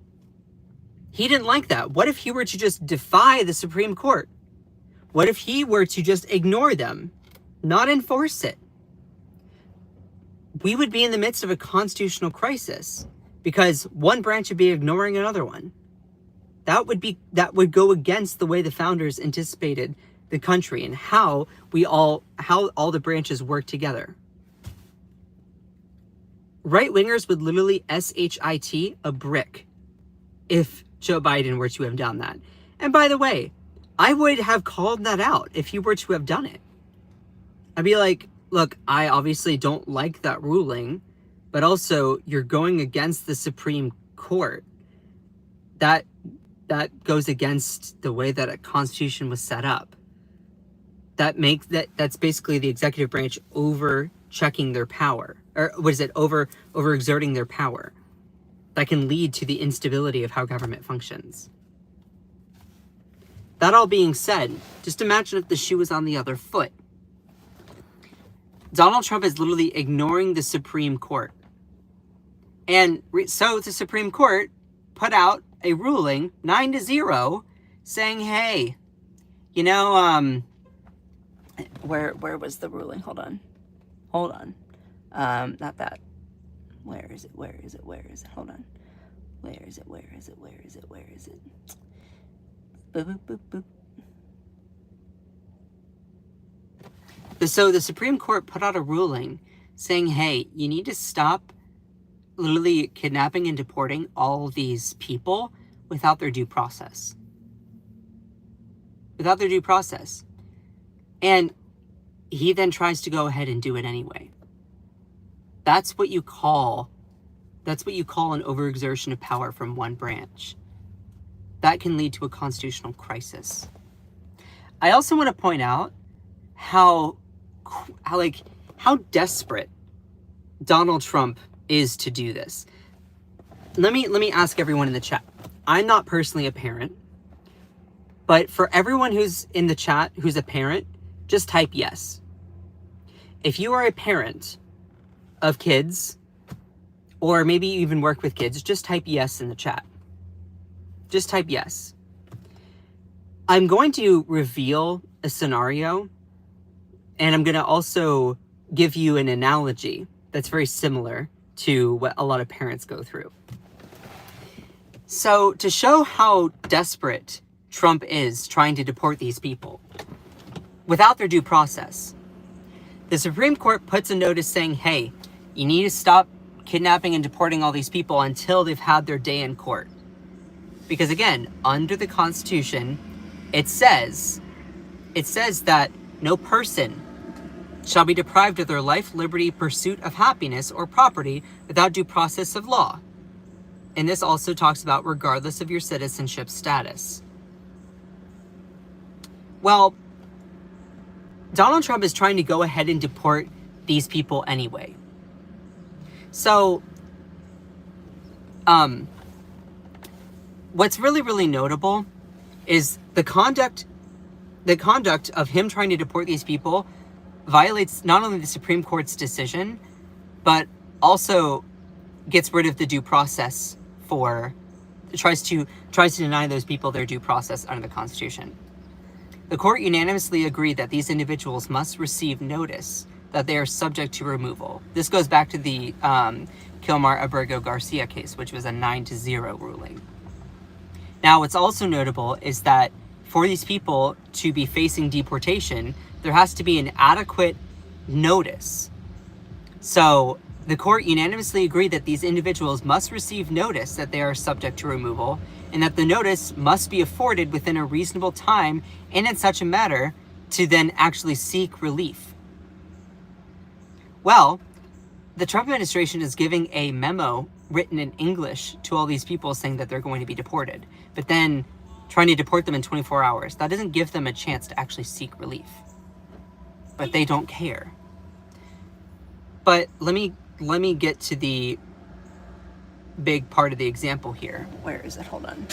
he didn't like that. What if he were to just defy the Supreme Court? What if he were to just ignore them, not enforce it? we would be in the midst of a constitutional crisis because one branch would be ignoring another one. That would go against the way the founders anticipated the country and how all the branches work together. Right-wingers would literally SHIT a brick if Joe Biden were to have done that. And by the way, I would have called that out if he were to have done it. I'd be like, look, I obviously don't like that ruling, but also you're going against the Supreme Court. That goes against the way that a constitution was set up. That's basically the executive branch over checking their power, or over exerting their power. That can lead to the instability of how government functions. That all being said, just imagine if the shoe was on the other foot. Donald Trump is literally ignoring the Supreme Court. And so the Supreme Court put out a ruling 9-0 saying, hey, where was the ruling? Hold on. Not that. Where is it? Hold on. Where is it? Boop, boop, boop, boop. So the Supreme Court put out a ruling saying, hey, you need to stop literally kidnapping and deporting all these people without their due process. And he then tries to go ahead and do it anyway. That's what you call an overexertion of power from one branch. That can lead to a constitutional crisis. I also want to point out how desperate Donald Trump is to do this. Let me ask everyone in the chat. I'm not personally a parent, but for everyone who's in the chat who's a parent, just type yes. If you are a parent of kids, or maybe you even work with kids, just type yes in the chat. Just type yes. I'm going to reveal a scenario, and I'm going to also give you an analogy that's very similar to what a lot of parents go through. So to show how desperate Trump is trying to deport these people without their due process, the Supreme Court puts a notice saying, hey, you need to stop kidnapping and deporting all these people until they've had their day in court. Because again, under the Constitution, it says that no person shall be deprived of their life, liberty, pursuit of happiness, or property without due process of law. And this also talks about regardless of your citizenship status. Well, Donald Trump is trying to go ahead and deport these people anyway. So, what's really, really notable is the conduct of him trying to deport these people violates not only the Supreme Court's decision, but also gets rid of the due process tries to deny those people their due process under the Constitution. The court unanimously agreed that these individuals must receive notice that they are subject to removal. This goes back to the Kilmar Abrego Garcia case, which was a 9-0 ruling. Now, what's also notable is that for these people to be facing deportation, there has to be an adequate notice. So the court unanimously agreed that these individuals must receive notice that they are subject to removal, and that the notice must be afforded within a reasonable time and in such a manner to then actually seek relief. Well, the Trump administration is giving a memo written in English to all these people saying that they're going to be deported, but then trying to deport them in 24 hours. That doesn't give them a chance to actually seek relief. But they don't care. But let me get to the big part of the example here. Where is it? Hold on.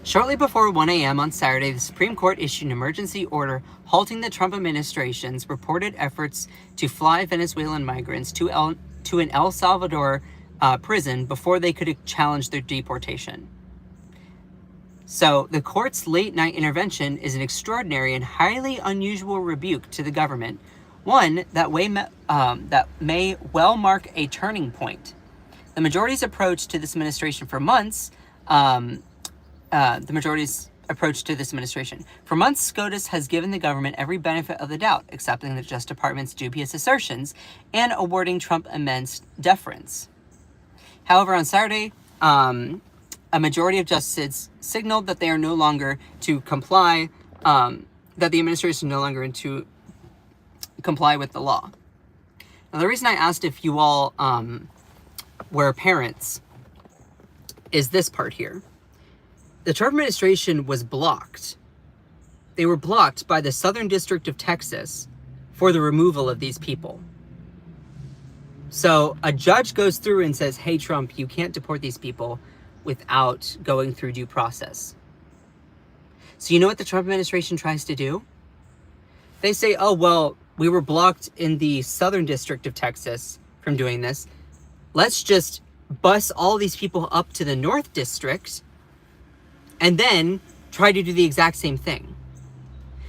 Shortly before 1 a.m. on Saturday, the Supreme Court issued an emergency order halting the Trump administration's reported efforts to fly Venezuelan migrants to an El Salvador prison before they could challenge their deportation. So the court's late-night intervention is an extraordinary and highly unusual rebuke to the government, One that may well mark a turning point. The majority's approach to this administration for months, SCOTUS has given the government every benefit of the doubt, accepting the Justice Department's dubious assertions and awarding Trump immense deference. However, on Saturday, a majority of justices signaled that they are no longer to comply, that the administration is no longer to comply with the law. Now, the reason I asked if you all were parents is this part here. The Trump administration was blocked. They were blocked by the Southern District of Texas for the removal of these people. So a judge goes through and says, hey, Trump, you can't deport these people without going through due process. So you know what the Trump administration tries to do? They say, oh, well, we were blocked in the Southern District of Texas from doing this. Let's just bus all these people up to the North District and then try to do the exact same thing.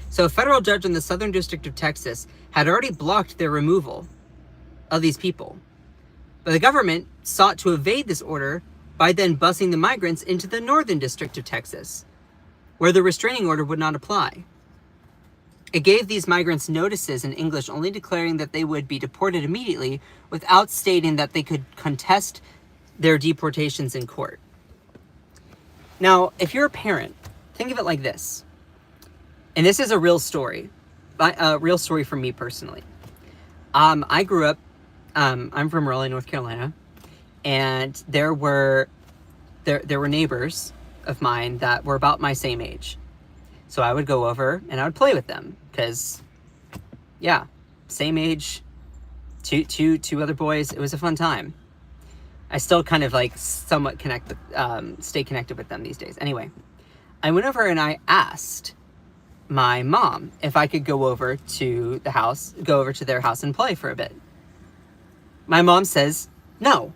So a federal judge in the Southern District of Texas had already blocked their removal of these people. But the government sought to evade this order by then busing the migrants into the Northern District of Texas, where the restraining order would not apply. It gave these migrants notices in English, only declaring that they would be deported immediately without stating that they could contest their deportations in court. Now, if you're a parent, think of it like this. And this is a real story. A real story for me personally. I grew up, I'm from Raleigh, North Carolina, and there were neighbors of mine that were about my same age. So I would go over and I would play with them because, yeah, same age, two other boys. It was a fun time. I still kind of like somewhat stay connected with them these days. Anyway, I went over and I asked my mom if I could go over to their house and play for a bit. My mom says no.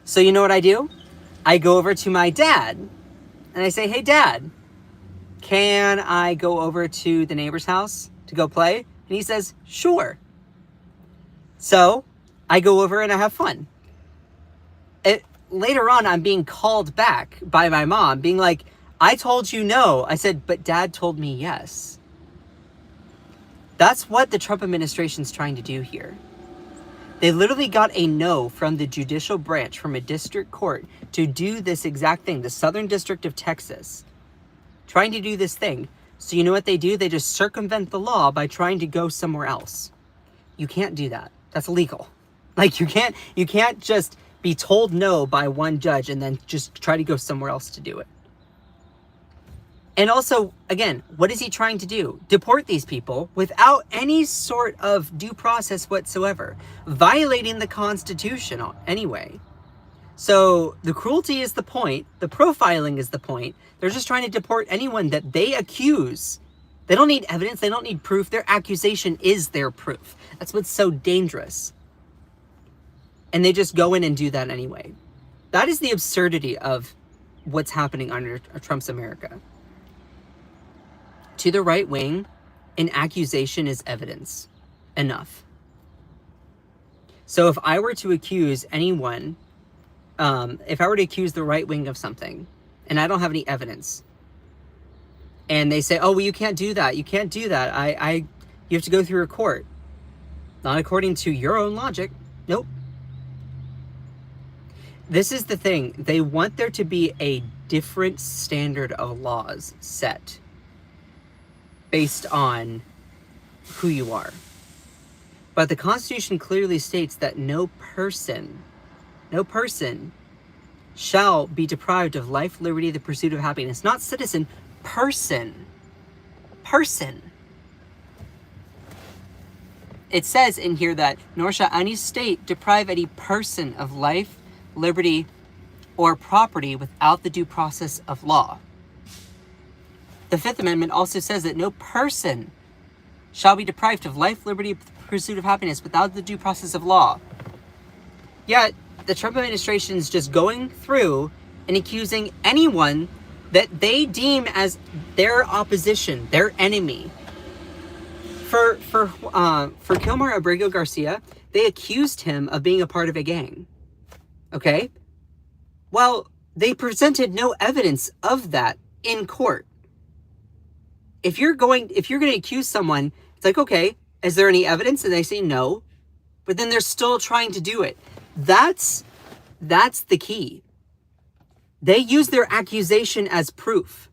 So you know what I do? I go over to my dad and I say, hey, Dad, can I go over to the neighbor's house to go play? And he says, sure. So I go over and I have fun. Later on, I'm being called back by my mom, being like, I told you no. I said, but Dad told me yes. That's what the Trump administration's trying to do here. They literally got a no from the judicial branch, from a district court, to do this exact thing. The Southern District of Texas, trying to do this thing. So you know what they do? They just circumvent the law by trying to go somewhere else. You can't do that. That's illegal. Like, you can't just be told no by one judge and then just try to go somewhere else to do it. And also, again, what is he trying to do? Deport these people without any sort of due process whatsoever, violating the Constitution anyway. So the cruelty is the point. The profiling is the point. They're just trying to deport anyone that they accuse. They don't need evidence. They don't need proof. Their accusation is their proof. That's what's so dangerous. And they just go in and do that anyway. That is the absurdity of what's happening under Trump's America. To the right wing, an accusation is evidence enough. So if I were to accuse anyone, if I were to accuse the right wing of something, and I don't have any evidence, and they say, oh, well, you can't do that. You can't do that. You have to go through a court. Not according to your own logic. Nope. This is the thing. They want there to be a different standard of laws set based on who you are. But the Constitution clearly states that no person shall be deprived of life, liberty, the pursuit of happiness. Not citizen, person. It says in here that nor shall any state deprive any person of life, liberty, or property without the due process of law. The Fifth Amendment also says that no person shall be deprived of life, liberty, pursuit of happiness without the due process of law. Yet, the Trump administration is just going through and accusing anyone that they deem as their opposition, their enemy, For Kilmer Abrego Garcia, they accused him of being a part of a gang. Okay? Well, they presented no evidence of that in court. If you're going to accuse someone, it's like, okay, is there any evidence? And they say no, but then they're still trying to do it. That's the key. They use their accusation as proof.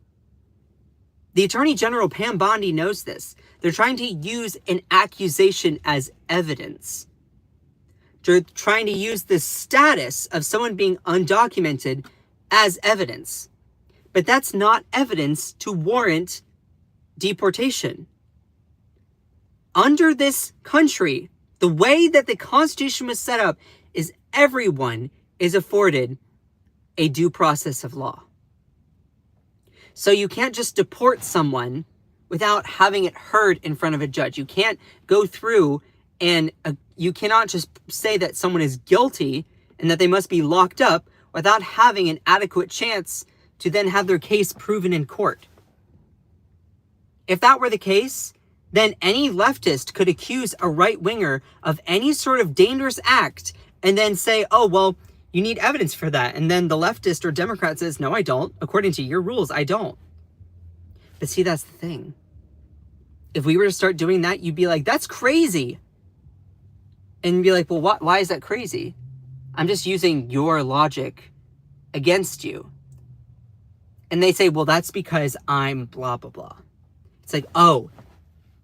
The Attorney General, Pam Bondi, knows this. They're trying to use an accusation as evidence. They're trying to use the status of someone being undocumented as evidence. But that's not evidence to warrant deportation. Under this country, the way that the Constitution was set up is everyone is afforded a due process of law. So you can't just deport someone without having it heard in front of a judge. You can't go through and you cannot just say that someone is guilty and that they must be locked up without having an adequate chance to then have their case proven in court. If that were the case, then any leftist could accuse a right-winger of any sort of dangerous act and then say, oh, well, you need evidence for that. And then the leftist or Democrat says, no, I don't. According to your rules, I don't. But see, that's the thing. If we were to start doing that, you'd be like, that's crazy. And you'd be like, well, why is that crazy? I'm just using your logic against you. And they say, well, that's because I'm blah, blah, blah. It's like, oh,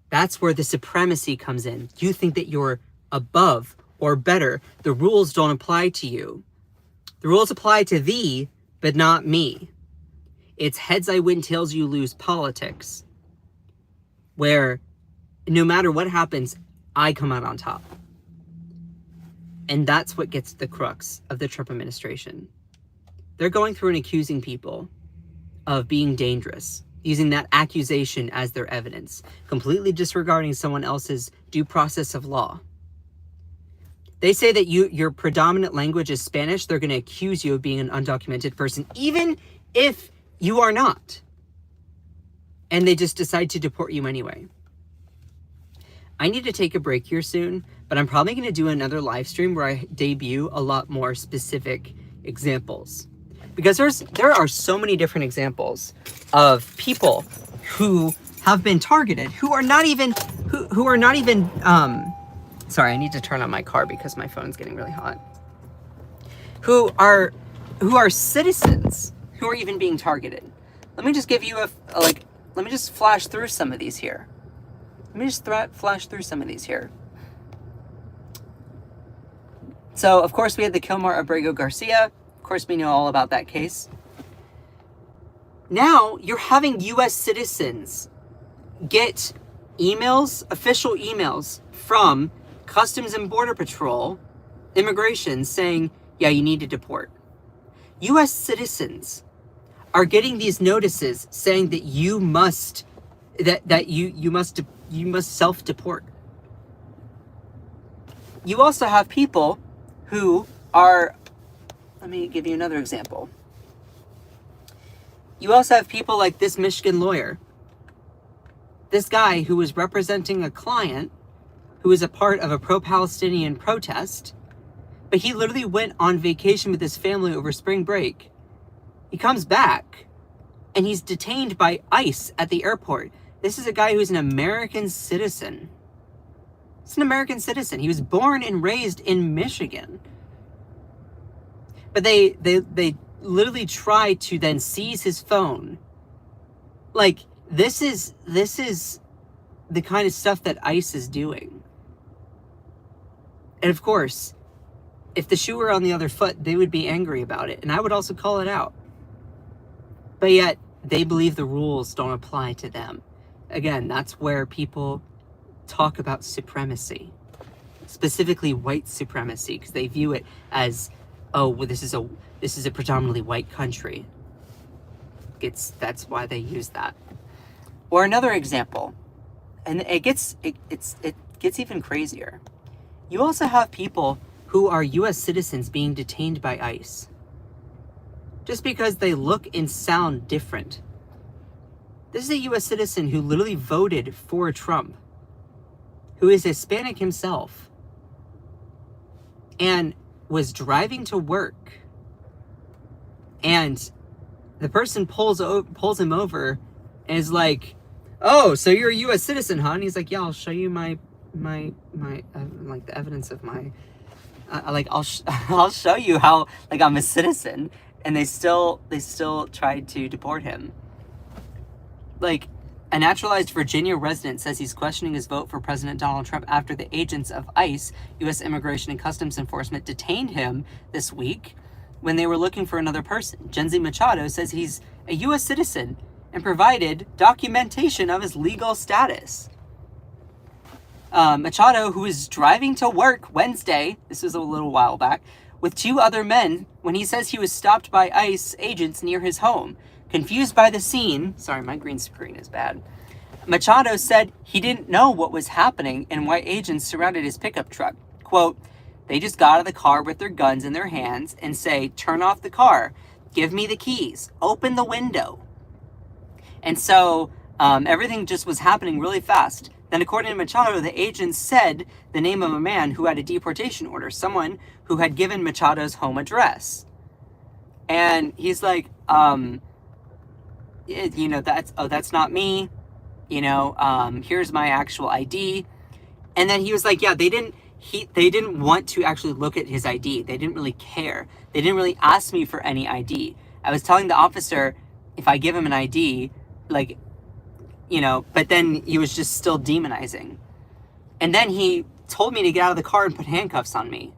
that's where the supremacy comes in. You think that you're above or better. The rules don't apply to you. The rules apply to thee, but not me. It's heads I win, tails you lose politics, where no matter what happens, I come out on top. And that's what gets the crux of the Trump administration. They're going through and accusing people of being dangerous, using that accusation as their evidence, completely disregarding someone else's due process of law. They say that your predominant language is Spanish. They're going to accuse you of being an undocumented person, even if you are not. And they just decide to deport you anyway. I need to take a break here soon, but I'm probably going to do another live stream where I debut a lot more specific examples. Because there are so many different examples of people who have been targeted, who are not even, sorry, I need to turn on my car because my phone's getting really hot. Who are citizens who are even being targeted. Let me just give you let me just flash through some of these here. So, of course, we had the Kilmer Abrego Garcia. Of course, we know all about that case. Now, you're having U.S. citizens get emails, official emails from Customs and Border Patrol, immigration, saying, yeah, you need to deport. U.S. citizens are getting these notices saying that you must self-deport. You also have people who are, let me give you another example. You also have people like this Michigan lawyer. This guy who was representing a client who was a part of a pro-Palestinian protest, but he literally went on vacation with his family over spring break. He comes back and he's detained by ICE at the airport. This is a guy who's an American citizen. He's an American citizen. He was born and raised in Michigan. But they literally try to then seize his phone. Like, this is the kind of stuff that ICE is doing. And of course, if the shoe were on the other foot, they would be angry about it. And I would also call it out. But yet, they believe the rules don't apply to them. Again, that's where people talk about supremacy. Specifically white supremacy, because they view it as, oh, well, this is a predominantly white country. That's why they use that. Or another example, and it gets even crazier. You also have people who are U.S. citizens being detained by ICE just because they look and sound different. This is a U.S. citizen who literally voted for Trump, who is Hispanic himself and was driving to work, and the person pulls him over and is like, "Oh, so you're a U.S. citizen, huh?" And he's like, "Yeah, I'll show you my like the evidence of my I'll show you how like I'm a citizen." And they still tried to deport him. Like, a naturalized Virginia resident says he's questioning his vote for President Donald Trump after the agents of ICE, U.S. Immigration and Customs Enforcement, detained him this week when they were looking for another person. Genzi Machado says he's a U.S. citizen and provided documentation of his legal status. Machado, who was driving to work Wednesday, this was a little while back, with 2 other men when he says he was stopped by ICE agents near his home. Confused by the scene, sorry, my green screen is bad. Machado said he didn't know what was happening and why agents surrounded his pickup truck. Quote, "They just got out of the car with their guns in their hands and say, 'Turn off the car, give me the keys, open the window.'" And so everything just was happening really fast. Then, according to Machado, the agents said the name of a man who had a deportation order, someone who had given Machado's home address. And he's like, that's not me. Here's my actual ID. And then he was like, yeah, they didn't want to actually look at his ID. They didn't really care. They didn't really ask me for any ID. I was telling the officer, if I give him an ID, but then he was just still demonizing. And then he told me to get out of the car and put handcuffs on me.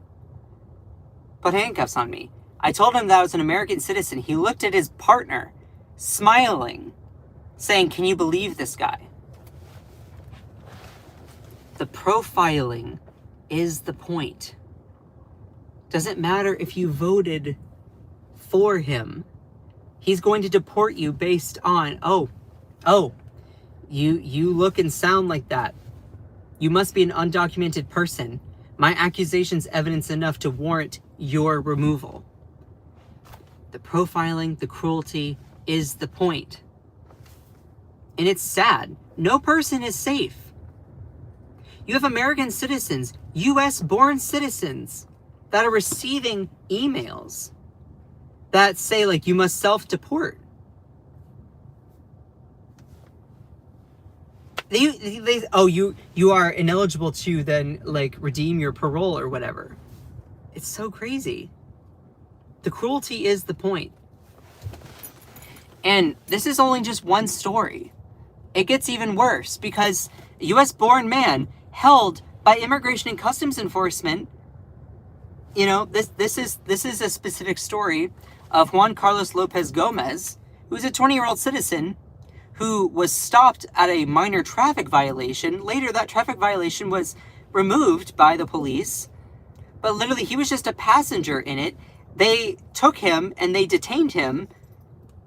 I told him that I was an American citizen. He looked at his partner, smiling, saying, "Can you believe this guy?" The profiling is the point. Doesn't matter if you voted for him. He's going to deport you based on, you look and sound like that. You must be an undocumented person. My accusation's evidence enough to warrant your removal. The profiling, the cruelty is the point. And it's sad. No person is safe. You have American citizens, US-born citizens, that are receiving emails that say, you must self-deport. You are ineligible to then, redeem your parole or whatever. It's so crazy. The cruelty is the point. And this is only just one story. It gets even worse because a US-born man held by Immigration and Customs Enforcement, this is a specific story of Juan Carlos Lopez Gomez, who's a 20-year-old citizen who was stopped at a minor traffic violation. Later, that traffic violation was removed by the police, but literally he was just a passenger in it. They took him and they detained him.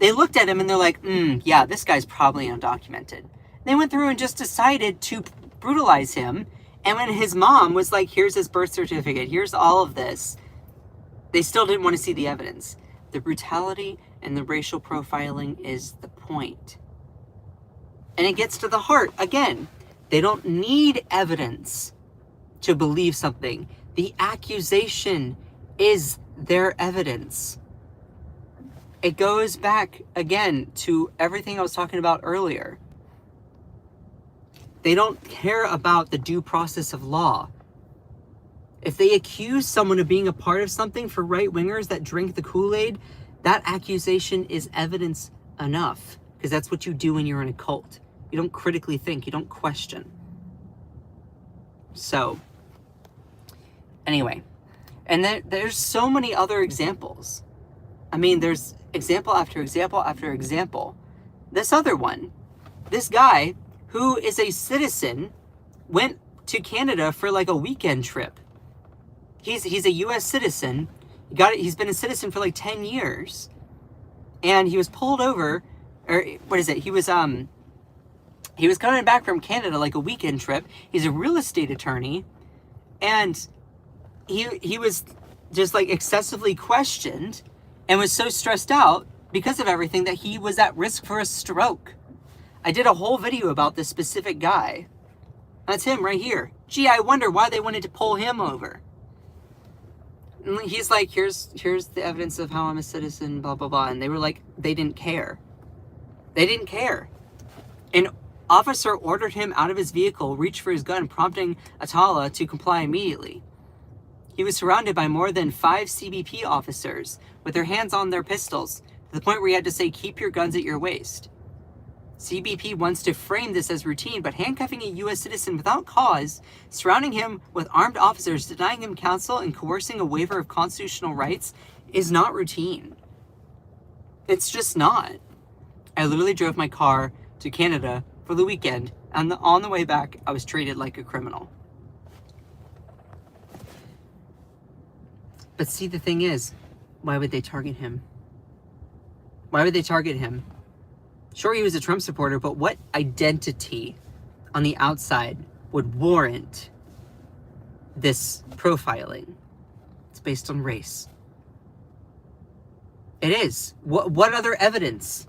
They looked at him and they're like, yeah, this guy's probably undocumented. They went through and just decided to brutalize him. And when his mom was like, here's his birth certificate, here's all of this, they still didn't want to see the evidence. The brutality and the racial profiling is the point. And it gets to the heart. Again, they don't need evidence to believe something. The accusation is their evidence. It goes back, again, to everything I was talking about earlier. They don't care about the due process of law. If they accuse someone of being a part of something for right-wingers that drink the Kool-Aid, that accusation is evidence enough, because that's what you do when you're in a cult. You don't critically think, you don't question. So, anyway, and there's so many other examples. I mean, there's example after example after example. This other one, this guy who is a citizen went to Canada for a weekend trip. He's a U.S. citizen. He's been a citizen for 10 years, and he was pulled over, or what is it? He was coming back from Canada a weekend trip. He's a real estate attorney, and he was just excessively questioned and was so stressed out because of everything that he was at risk for a stroke. I did a whole video about this specific guy. That's him right here, Gee, I wonder why they wanted to pull him over. And he's like, here's the evidence of how I'm a citizen, blah, blah, blah. And they were like, they didn't care. They didn't care. An officer ordered him out of his vehicle, reached for his gun, prompting Atala to comply immediately. He was surrounded by more than 5 CBP officers with their hands on their pistols, to the point where he had to say, keep your guns at your waist. CBP wants to frame this as routine, but handcuffing a U.S. citizen without cause, surrounding him with armed officers, denying him counsel, and coercing a waiver of constitutional rights is not routine. It's just not. I literally drove my car to Canada for the weekend, and on the way back, I was treated like a criminal. But see, the thing is, why would they target him? Why would they target him? Sure, he was a Trump supporter, but what identity on the outside would warrant this profiling? It's based on race. It is. What other evidence?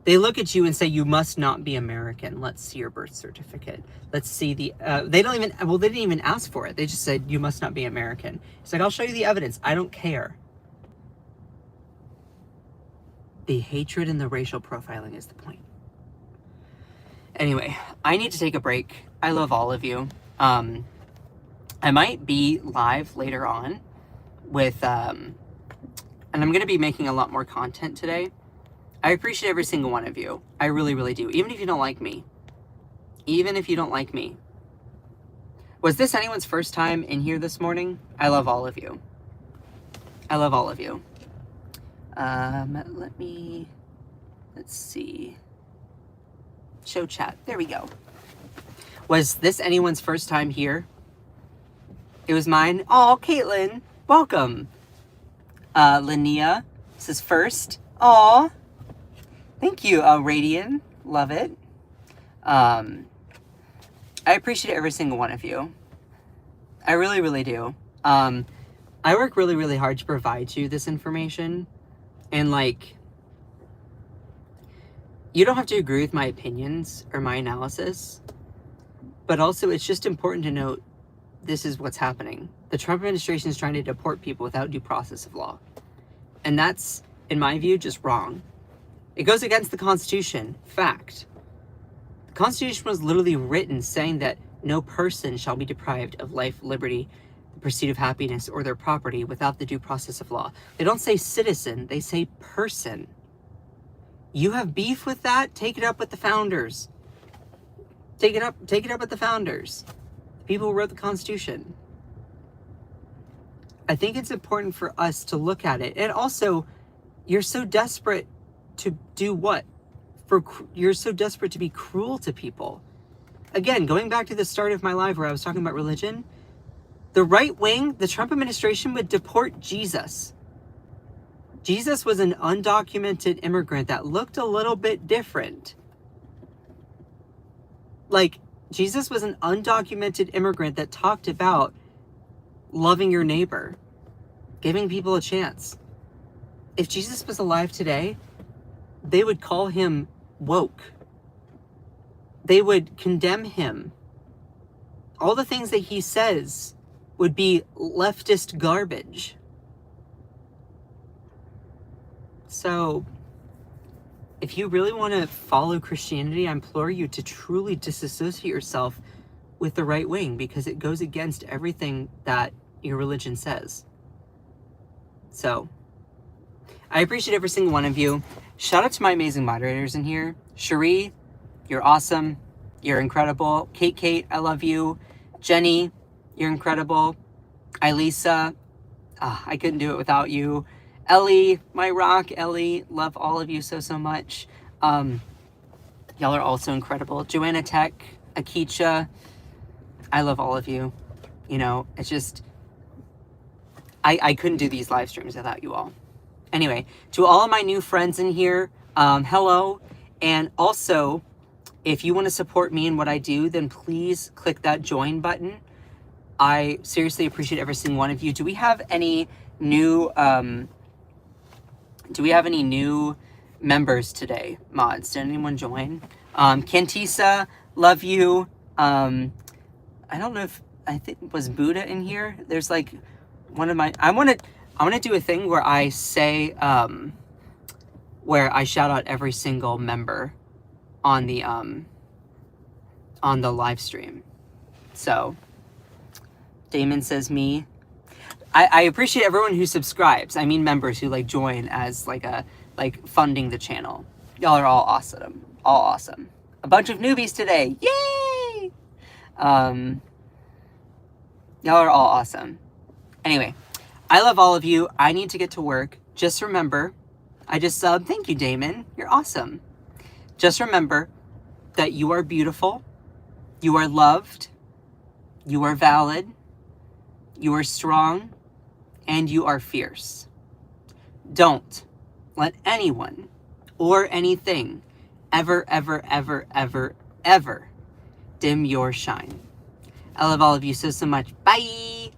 They look at you and say, you must not be American. Let's see your birth certificate. Let's see the, they didn't even ask for it. They just said, you must not be American. It's like, I'll show you the evidence. I don't care. The hatred and the racial profiling is the point. Anyway, I need to take a break. I love all of you. I might be live later on with, and I'm going to be making a lot more content today. I appreciate every single one of you. I really, really do. Even if you don't like me. Even if you don't like me. Was this anyone's first time in here this morning? I love all of you. I love all of you. Let's see. Show chat. There we go. Was this anyone's first time here? It was mine. Oh, Caitlin. Welcome. Linnea. This is first. Aw. Thank you, Radian. Love it. I appreciate every single one of you. I really, really do. I work really, really hard to provide you this information. And, like, you don't have to agree with my opinions or my analysis. But also, it's just important to note this is what's happening. The Trump administration is trying to deport people without due process of law. And that's, in my view, just wrong. It goes against the Constitution. Fact. The Constitution was literally written saying that no person shall be deprived of life, liberty, the pursuit of happiness, or their property without the due process of law. They don't say citizen, they say person. You have beef with that? Take it up with the founders. Take it up with the founders. The people who wrote the Constitution. I think it's important for us to look at it. And also, you're so desperate to do what? You're so desperate to be cruel to people. Again, going back to the start of my live where I was talking about religion, the right wing, the Trump administration would deport Jesus. Jesus was an undocumented immigrant that looked a little bit different. Like, Jesus was an undocumented immigrant that talked about loving your neighbor, giving people a chance. If Jesus was alive today, they would call him woke. They would condemn him. All the things that he says would be leftist garbage. So, if you really want to follow Christianity, I implore you to truly disassociate yourself with the right wing, because it goes against everything that your religion says. So, I appreciate every single one of you. Shout out to my amazing moderators in here. Cherie, you're awesome. You're incredible. Kate, I love you. Jenny, you're incredible. Elisa, I couldn't do it without you. Ellie, my rock, Ellie, love all of you so much. Y'all are also incredible. Joanna Tech, Akicha, I love all of you. You know, it's just, I couldn't do these live streams without you all. Anyway, to all of my new friends in here, hello. And also, if you want to support me in what I do, then please click that join button. I seriously appreciate every single one of you. Do we have any new members today? Mods, did anyone join? Kantisa, love you. I don't know if, I think, was Buddha in here? There's like one of my, I want to do a thing where I say, where I shout out every single member on the live stream. So Damon says me. I appreciate everyone who subscribes. I mean members who like join as like a funding the channel. Y'all are all awesome. All awesome. A bunch of newbies today. Yay! Y'all are all awesome. Anyway, I love all of you. I need to get to work. Just remember, I just subbed. Thank you, Damon. You're awesome. Just remember that you are beautiful. You are loved. You are valid. You are strong. And you are fierce. Don't let anyone or anything ever, ever, ever, ever, ever dim your shine. I love all of you so much. Bye!